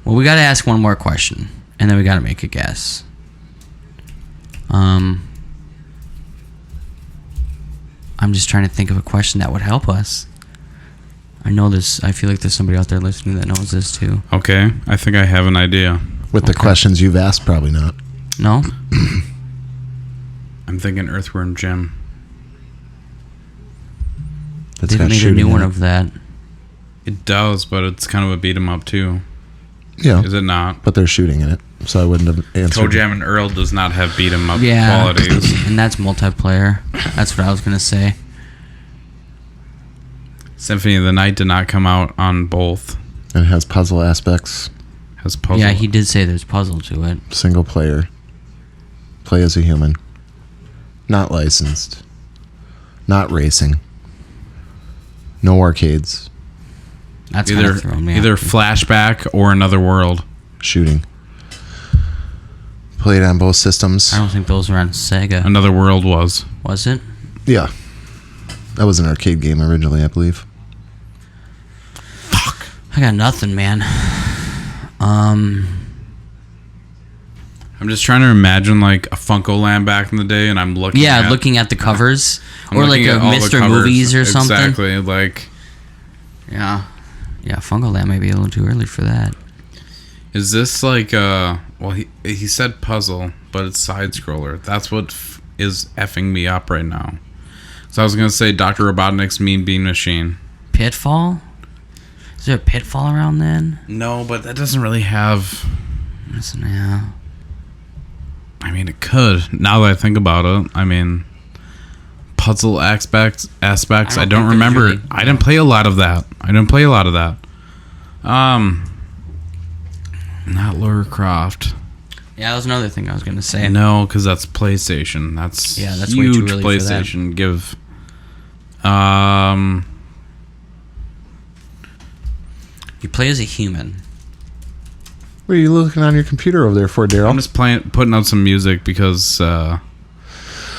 Well, we got to ask one more question, and then we got to make a guess. I'm just trying to think of a question that would help us. I know this. I feel like there's somebody out there listening that knows this too. Okay, I think I have an idea. With the questions you've asked, probably not. No? I'm thinking Earthworm Jim. That's They've got made a shooting new in one it. of that. It does, but it's kind of a beat 'em up too. Yeah, Is it not? but there's shooting in it, so I wouldn't have answered. Toe Jam and Earl does not have beat 'em up Yeah. qualities. And that's multiplayer. That's what I was going to say. Symphony of the Night did not come out on both. And it has puzzle aspects, Has puzzle. Yeah, he did say there's puzzle to it. single player, play as a human, not licensed, not racing, no arcades, That's either kind of thrown me either off. flashback or another world. shooting. Played on both systems. I don't think those were on Sega. Another world was. Was it? Yeah. That was an arcade game originally, I believe. I got nothing, man. I'm just trying to imagine like a Funko Land back in the day, and I'm looking. Yeah, at, looking at the covers. I'm Or like looking a at all the Mr. covers. Movies or something. Exactly. Like, Yeah. Yeah, Funko Land may be a little too early for that. is this like well, he said puzzle, but it's side scroller. That's what is effing me up right now. So I was gonna say Dr. Robotnik's Mean Bean Machine. Pitfall? Is there a Pitfall around then? No, but that doesn't really have. Yeah. I mean, it could. Now that I think about it, I mean, puzzle aspects. I don't don't think there's remember. really- I didn't play a lot of that. Not Lara Croft. Yeah, that was another thing I was gonna say. No, because that's PlayStation. That's Yeah, that's way too huge early for that. PlayStation. Give. You play as a human. What are you looking on your computer over there for, Daryl? I'm just putting out some music because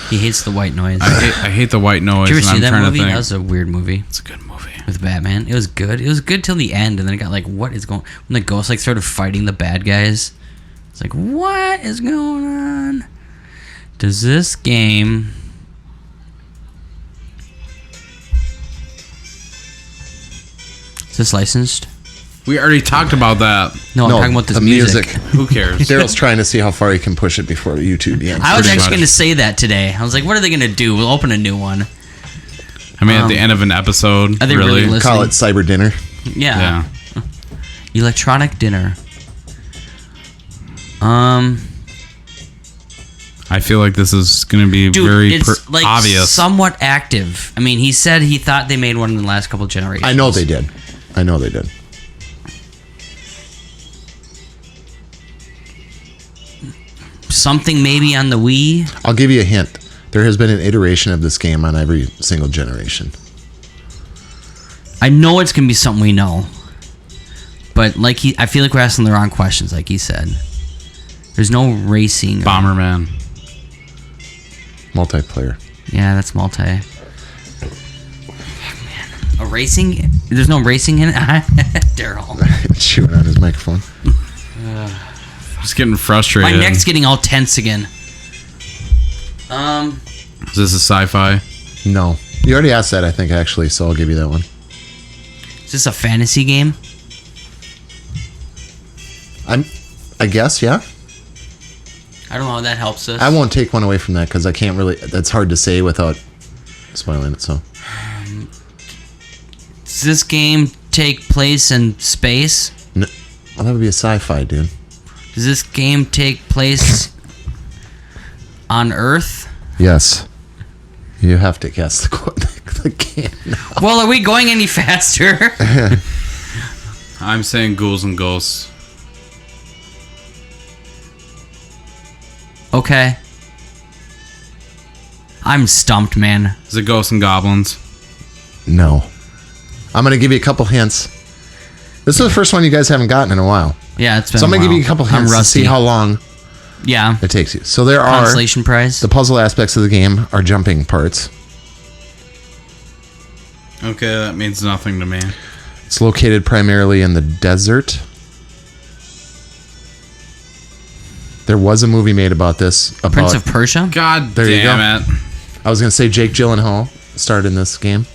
He hates the white noise. I hate the white noise. Did you ever see and I'm that trying movie? to think. That was a weird movie. It's a good movie. With Batman. It was good. It was good till the end, and then it got like, what is going... When the ghost like started fighting the bad guys. It's like, what is going on? Does this game... Is this licensed? We already talked about that. No, I'm talking about this music. Who cares? Daryl's trying to see how far he can push it before YouTube ends. I was Pretty actually much. going to say that today. I was like, what are they going to do? We'll open a new one. I mean, at the end of an episode, Are they really listening? Call it Cyber Dinner. Yeah. Yeah. Electronic dinner. I feel like this is going to be Dude, very it's like obvious. somewhat active. I mean, he said he thought they made one in the last couple of generations. I know they did. Something maybe on the Wii. I'll give you a hint. There has been an iteration of this game on every single generation. I know it's gonna be something we know, but like I feel like we're asking the wrong questions. Like he said, there's no racing. Bomberman. Multiplayer. Yeah, that's multi. Man, a racing? There's no racing in it. Daryl, Chewing on his microphone. Just getting frustrated. my neck's getting all tense again. Is this a sci-fi? No. You already asked that, I think, actually, so I'll give you that one. Is this a fantasy game? I guess, yeah. I don't know how that helps us. I won't take one away from that because I can't really. That's hard to say without spoiling it. So Does this game take place in space? no, well, that would be a sci-fi, dude. Does this game take place on Earth? Yes. You have to guess the game now. Well, are we going any faster? I'm saying Ghouls and Ghosts. Okay. I'm stumped, man. Is it Ghosts and Goblins? No. I'm gonna give you a couple hints. This is the first one you guys haven't gotten in a while. Yeah, it's been So I'm a gonna give while. you a couple I'm hints to rusty. see how long Yeah. it takes you. So there are Consolation prize. the puzzle aspects of the game are jumping parts. Okay, that means nothing to me. It's located primarily in the desert. There was a movie made about this. About, Prince of Persia? God There you damn it. I was gonna say Jake Gyllenhaal starred in this game.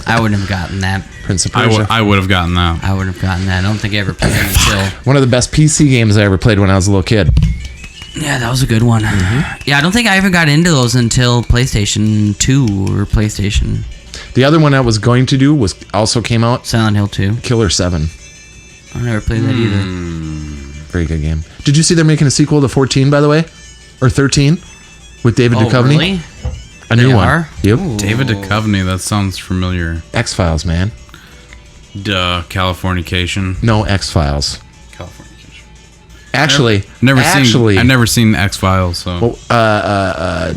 I wouldn't have gotten that. Prince of Persia. I would have gotten that. I wouldn't have gotten that. I don't think I ever played it until... One of the best PC games I ever played when I was a little kid. Yeah, that was a good one. Yeah, I don't think I ever got into those until PlayStation 2 or PlayStation. The other one I was going to do was also came out, Silent Hill 2. Killer 7. I never played that either. Very good game. Did you see they're making a sequel to 14, by the way? Or 13? With David Oh, Duchovny? really? A new They one. are? Yep. Ooh. David Duchovny, that sounds familiar. X-Files, man. Duh, Californication. No, X-Files. Californication. Actually, I've never seen X-Files, so.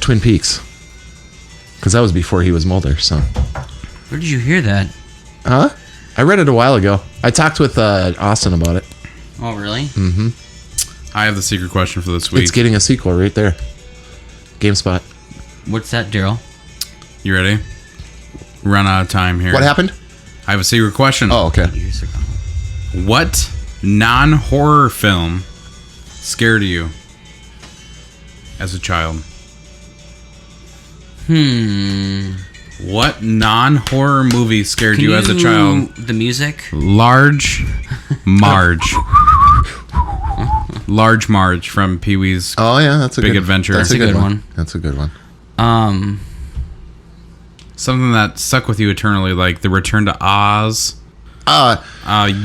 Twin Peaks. Because that was before he was Mulder, so. Where did you hear that? Huh? I read it a while ago. I talked with Austin about it. Oh, really? I have the secret question for this week. It's getting a sequel right there. GameSpot. What's that, Daryl? You ready? Run out of time here. What happened? I have a secret question. Oh, okay. Years ago. What non-horror film scared you as a child? What non-horror movie scared you as a child? The music? Large Marge. Large Marge from Pee-wee's Oh, yeah, that's a Big good Adventure. That's That's a a good good one. one. That's a good one. Something that stuck with you eternally, like The Return to Oz, Uh,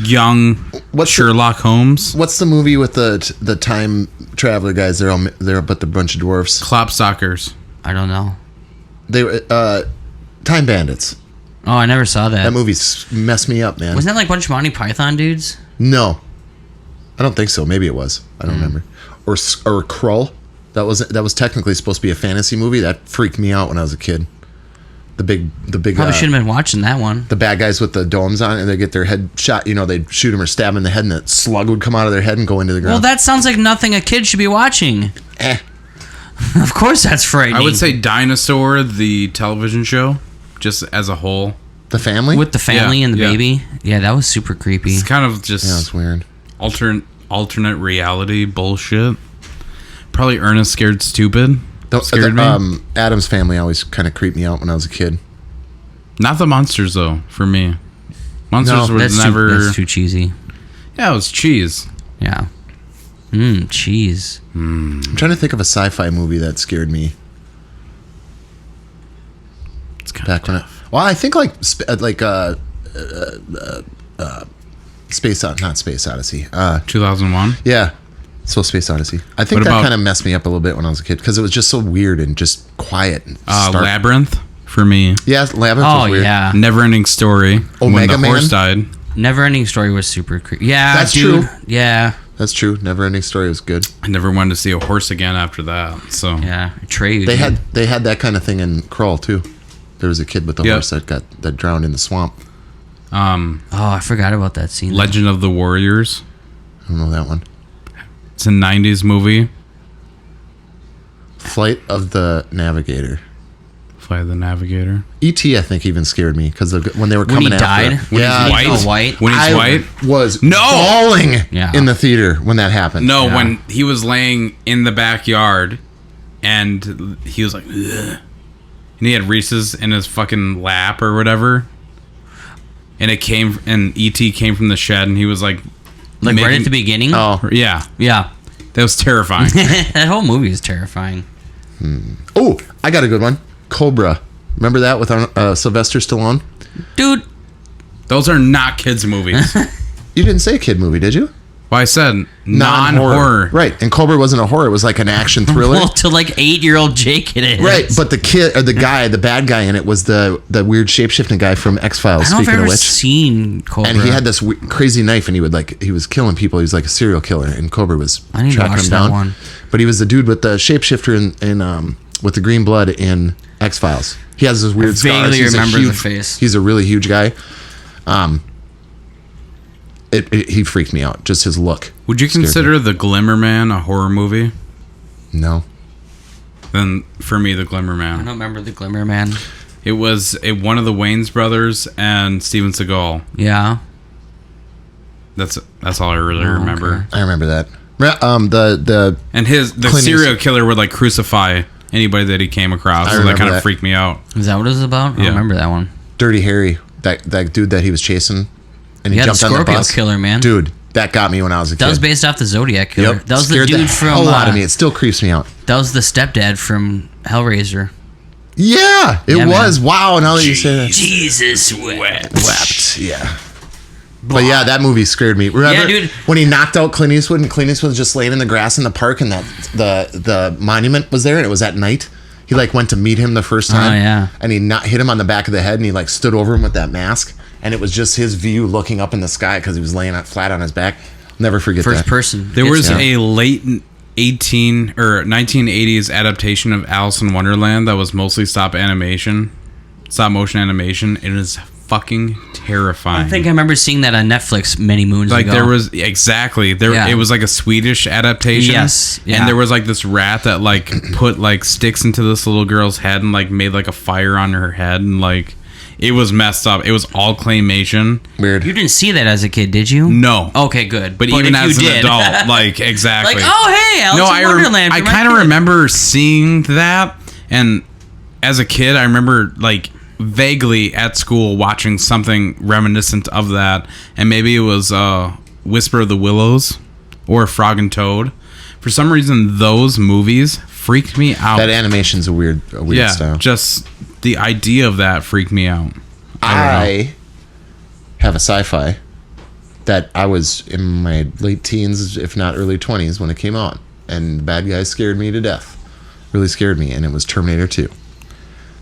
young What's Sherlock Holmes, what's the movie with the time traveler guys? They're but the bunch of dwarfs. Klopstockers. I don't know. They were Time Bandits. Oh, I never saw that. That movie's messed me up, man. Wasn't that like a bunch of Monty Python dudes? No, I don't think so. Maybe it was. I don't remember. Or Krull. That was technically supposed to be a fantasy movie. That freaked me out when I was a kid. The big. Probably shouldn't have been watching that one. The bad guys with the domes on, and they get their head shot. You know, they'd shoot them or stab them in the head, and that slug would come out of their head and go into the Well, ground. that sounds like nothing a kid should be watching. Eh. Of course, that's frightening. I would say Dinosaur, the television show, just as a whole. The family? with the family Yeah, and the yeah. baby. Yeah, that was super creepy. It's kind of just Yeah, it's weird. alternate reality bullshit. Probably Ernest Scared Stupid scared me. Adam's Family always kind of creeped me out when I was a kid. Not the monsters though. For me, monsters No, was That's never. that's too cheesy. Yeah, it was cheese. Yeah. Cheese. I'm trying to think of a sci-fi movie that scared me It's kind back of when I think like Space not Space Odyssey. 2001. Yeah. So Space Odyssey. I think What that about- kind of messed me up a little bit when I was a kid because it was just so weird and just quiet and stark. Labyrinth for me. Yeah, Labyrinth Oh was weird. yeah. Never-ending story. When Omega the Man? horse died. Never-ending story was super creepy. Yeah, That's dude. true. Yeah. That's true. Never Ending Story was good. I never wanted to see a horse again after that. So Yeah. Trey. They had that kind of thing in Crawl too. There was a kid with a Yep. horse that drowned in the swamp. Oh, I forgot about that scene. Legend of the Warriors. I don't know that one. It's a 90s movie. Flight of the Navigator. Flight of the Navigator. E.T. I think even scared me because when they were When coming he after. died? When yeah, he's White. white. White. When he's I white. was No! bawling Yeah. in the theater when that happened. No, Yeah. when he was laying in the backyard and he was like, ugh. And he had Reese's in his fucking lap or whatever. And E.T. came from the shed and he was like Like right making- at the beginning. Oh, Yeah. Yeah. That was terrifying. That whole movie is terrifying. oh, I got a good one. Cobra. Remember that with Sylvester Stallone? Dude. Those are not kids' movies. You didn't say kid movie, did you? Well, I said non-horror. Right, and Cobra wasn't a horror. It was like an action thriller. Well, to like 8-year-old Jake it is. Right, but the kid or the guy, the bad guy in it was the weird shape-shifting guy from X-Files. I don't know if I've Speaking of ever which, seen Cobra. and he had this crazy knife, and he was killing people. He was like a serial killer, and Cobra was I need to tracking watch him that down. one. But he was the dude with the shapeshifter in with the green blood in X-Files. He has this weird scars. vaguely He's a remember the huge- face. He's a really huge guy. He freaked me out. Just his look. Would you scared me. consider The Glimmer Man a horror movie? No. Then for me, The Glimmer I Man. don't remember the Glimmer Man. It was one of the Wayans brothers and Steven Seagal. Yeah. That's all I really remember. okay. I remember that. The And the Clint serial killer would like crucify anybody that he came across. I So that remember kind of that. freaked me out. Is that what it was about? I don't Yeah. remember that one. Dirty Harry, that dude that he was chasing, and he Yeah, the jumped on the Scorpio bus. killer, man. Dude, that got me when I was a kid. That was based off the Zodiac killer. Yep. That was the Scared dude from. hell out of me. It still creeps me out. That was the stepdad from Hellraiser. Yeah, it Yeah, was. man. Wow, now that you say that. Jesus wept. Wept. Yeah. But yeah, that movie scared me. Remember Yeah, dude. when he knocked out Clint Eastwood and Clint Eastwood was just laying in the grass in the park and that the monument was there and it was at night? He like went to meet him the first time. Oh, yeah. And he hit him on the back of the head and he like stood over him with that mask and it was just his view looking up in the sky because he was laying out flat on his back. I'll never forget First that. person. There was Yeah. a late 1980s adaptation of Alice in Wonderland that was mostly stop motion animation. It is fucking terrifying. I think I remember seeing that on Netflix many moons like ago. there was exactly there. Yeah. It was like a Swedish adaptation. Yes, yeah. And there was like this rat that like put like sticks into this little girl's head and like made like a fire on her head and like it was messed up. It was all claymation. Weird. You didn't see that as a kid, did you? No. Okay, good. But even if as you an did- adult, like exactly. like, oh hey, Alice in Wonderland. I for my kind of kid. remember seeing that, and as a kid, I remember like vaguely at school watching something reminiscent of that, and maybe it was Whisper of the Willows or Frog and Toad. For some reason, those movies freaked me out. That animation's a weird yeah, style. just the idea of that freaked me out. I have a sci-fi that I was in my late teens, if not early 20s, when it came out. And the bad guy scared me to death. Really scared me. And it was Terminator 2.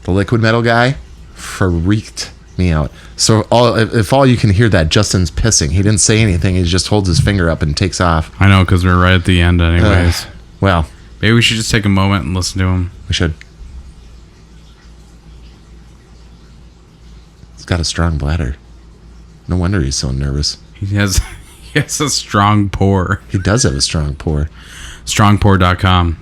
The liquid metal guy freaked me out. So if all you can hear that, Justin's pissing. He didn't say anything. He just holds his finger up and takes off. I know, because we're right at the end anyways. Well, Maybe we should just take a moment and listen to him. we should. He's got a strong bladder. No wonder he's so nervous. He has a strong pour. He does have a strong pour. Strongpour.com.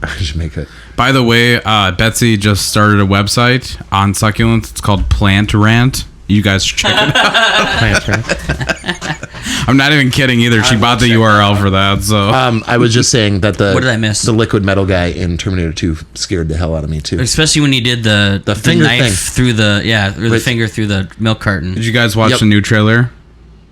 I should make it. By the way, Betsy just started a website on succulents. It's called Plant Rant. You guys should check it out. I'm not even kidding either. She bought the URL for that. So I was just saying that What did I miss? the liquid metal guy in Terminator 2 scared the hell out of me too. Especially when he did the finger knife thing. through the finger through the milk carton. did you guys watch Yep. the new trailer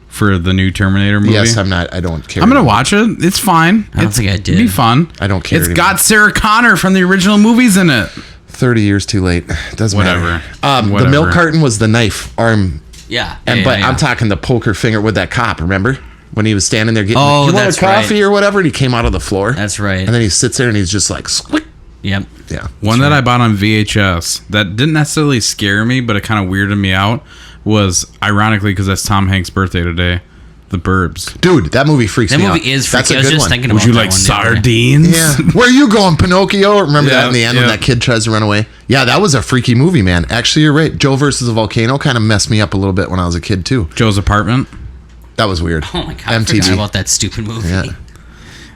for the new Terminator movie? Yes, I don't care. I'm gonna watch it. It's fine. I don't think I did. It'll be fun. I don't care It's anymore. got Sarah Connor from the original movies in it. 30 years too late. Doesn't Whatever. matter. The Whatever. milk carton was the knife arm. Yeah. But I'm talking the poker finger with that cop, remember? When he was standing there getting Oh, you want a that's coffee right. or whatever, and he came out of the floor. That's right. And then he sits there and he's just like, squick. Yep. Yeah. One that I bought on VHS that didn't necessarily scare me, but it kind of weirded me out was, ironically, because that's Tom Hanks' birthday today, The Burbs. Dude, that movie freaks That me out. movie is That's freaky. a I was good just one. thinking Would about you that like one the other day. sardines? Yeah. Where are you going, Pinocchio? Remember that in the end when yeah. that kid tries to run away? Yeah, that was a freaky movie, man. Actually, you're right. Joe versus the Volcano kind of messed me up a little bit when I was a kid, too. Joe's Apartment. That was weird. Oh my god, I forgot about that stupid movie. Yeah.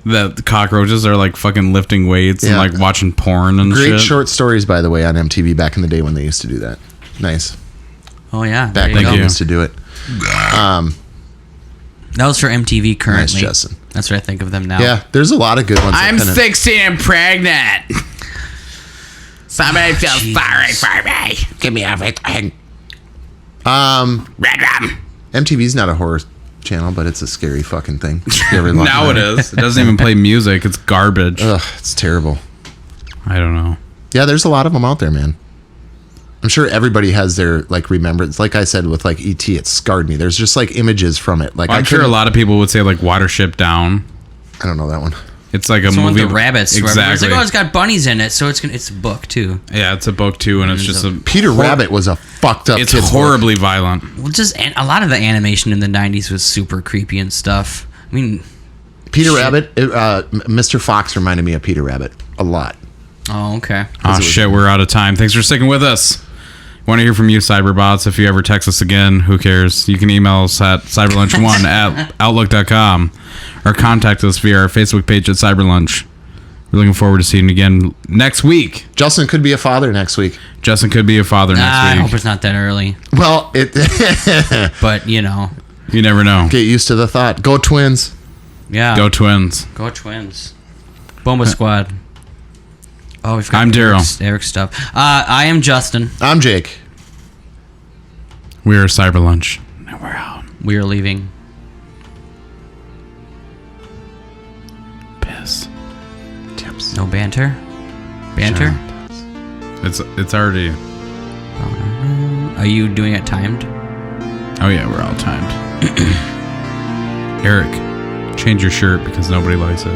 The cockroaches are like fucking lifting weights and Yeah. like watching porn and Great shit. short stories, by the way, on MTV back in the day when they used to do that. Nice. Oh yeah. Back there when you they go. used to do it. That was for MTV currently. Justin. That's what I think of them now. Yeah, there's a lot of good ones. that I'm kinda- 16 and pregnant. Somebody feels sorry for me. Give me everything. Red rum. MTV's not a horror channel, but it's a scary fucking thing. You ever look Now at it is. It doesn't even play music. It's garbage. Ugh, it's terrible. I don't know. Yeah, there's a lot of them out there, man. I'm sure everybody has their like remembrance. Like I said with like ET, it scarred me. There's just like images from it. Like I'm sure a lot of people would say like Watership Down. I don't know that one. It's like a So movie. with the rabbits. Where everybody's Exactly. like, oh, it's got bunnies in it, so it's a book too. Yeah, it's a book too, and it's just a. Peter Rabbit was a fucked up. It's kid's book. horribly violent. Well, just a lot of the animation in the '90s was super creepy and stuff. I mean, Peter Shit. Rabbit, Mr. Fox reminded me of Peter Rabbit a lot. oh okay. Oh shit, we're out of time. Thanks for sticking with us. Want to hear from you, Cyberbots. If you ever text us again, who cares? You can email us at cyberlunch1 at outlook.com or contact us via our Facebook page at Cyberlunch. We're looking forward to seeing you again next week. Justin could be a father next week. Justin could be a father I next hope week. it's not that early, Well, it but you know, You never know. get used to the thought. Go Twins. yeah. Go Twins. Go Twins. Bomba Squad. Oh, we've got I'm Daryl. Eric's stuff. I am Justin. I'm Jake. We are Cyberlunch. And we're out. We are leaving. Piss. Tips. No banter. Banter. It's already. Are you doing it timed? Oh yeah, we're all timed. Eric, change your shirt because nobody likes it.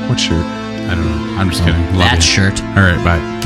What shirt? I don't know. I'm just kidding. Love That you. shirt. All right, bye.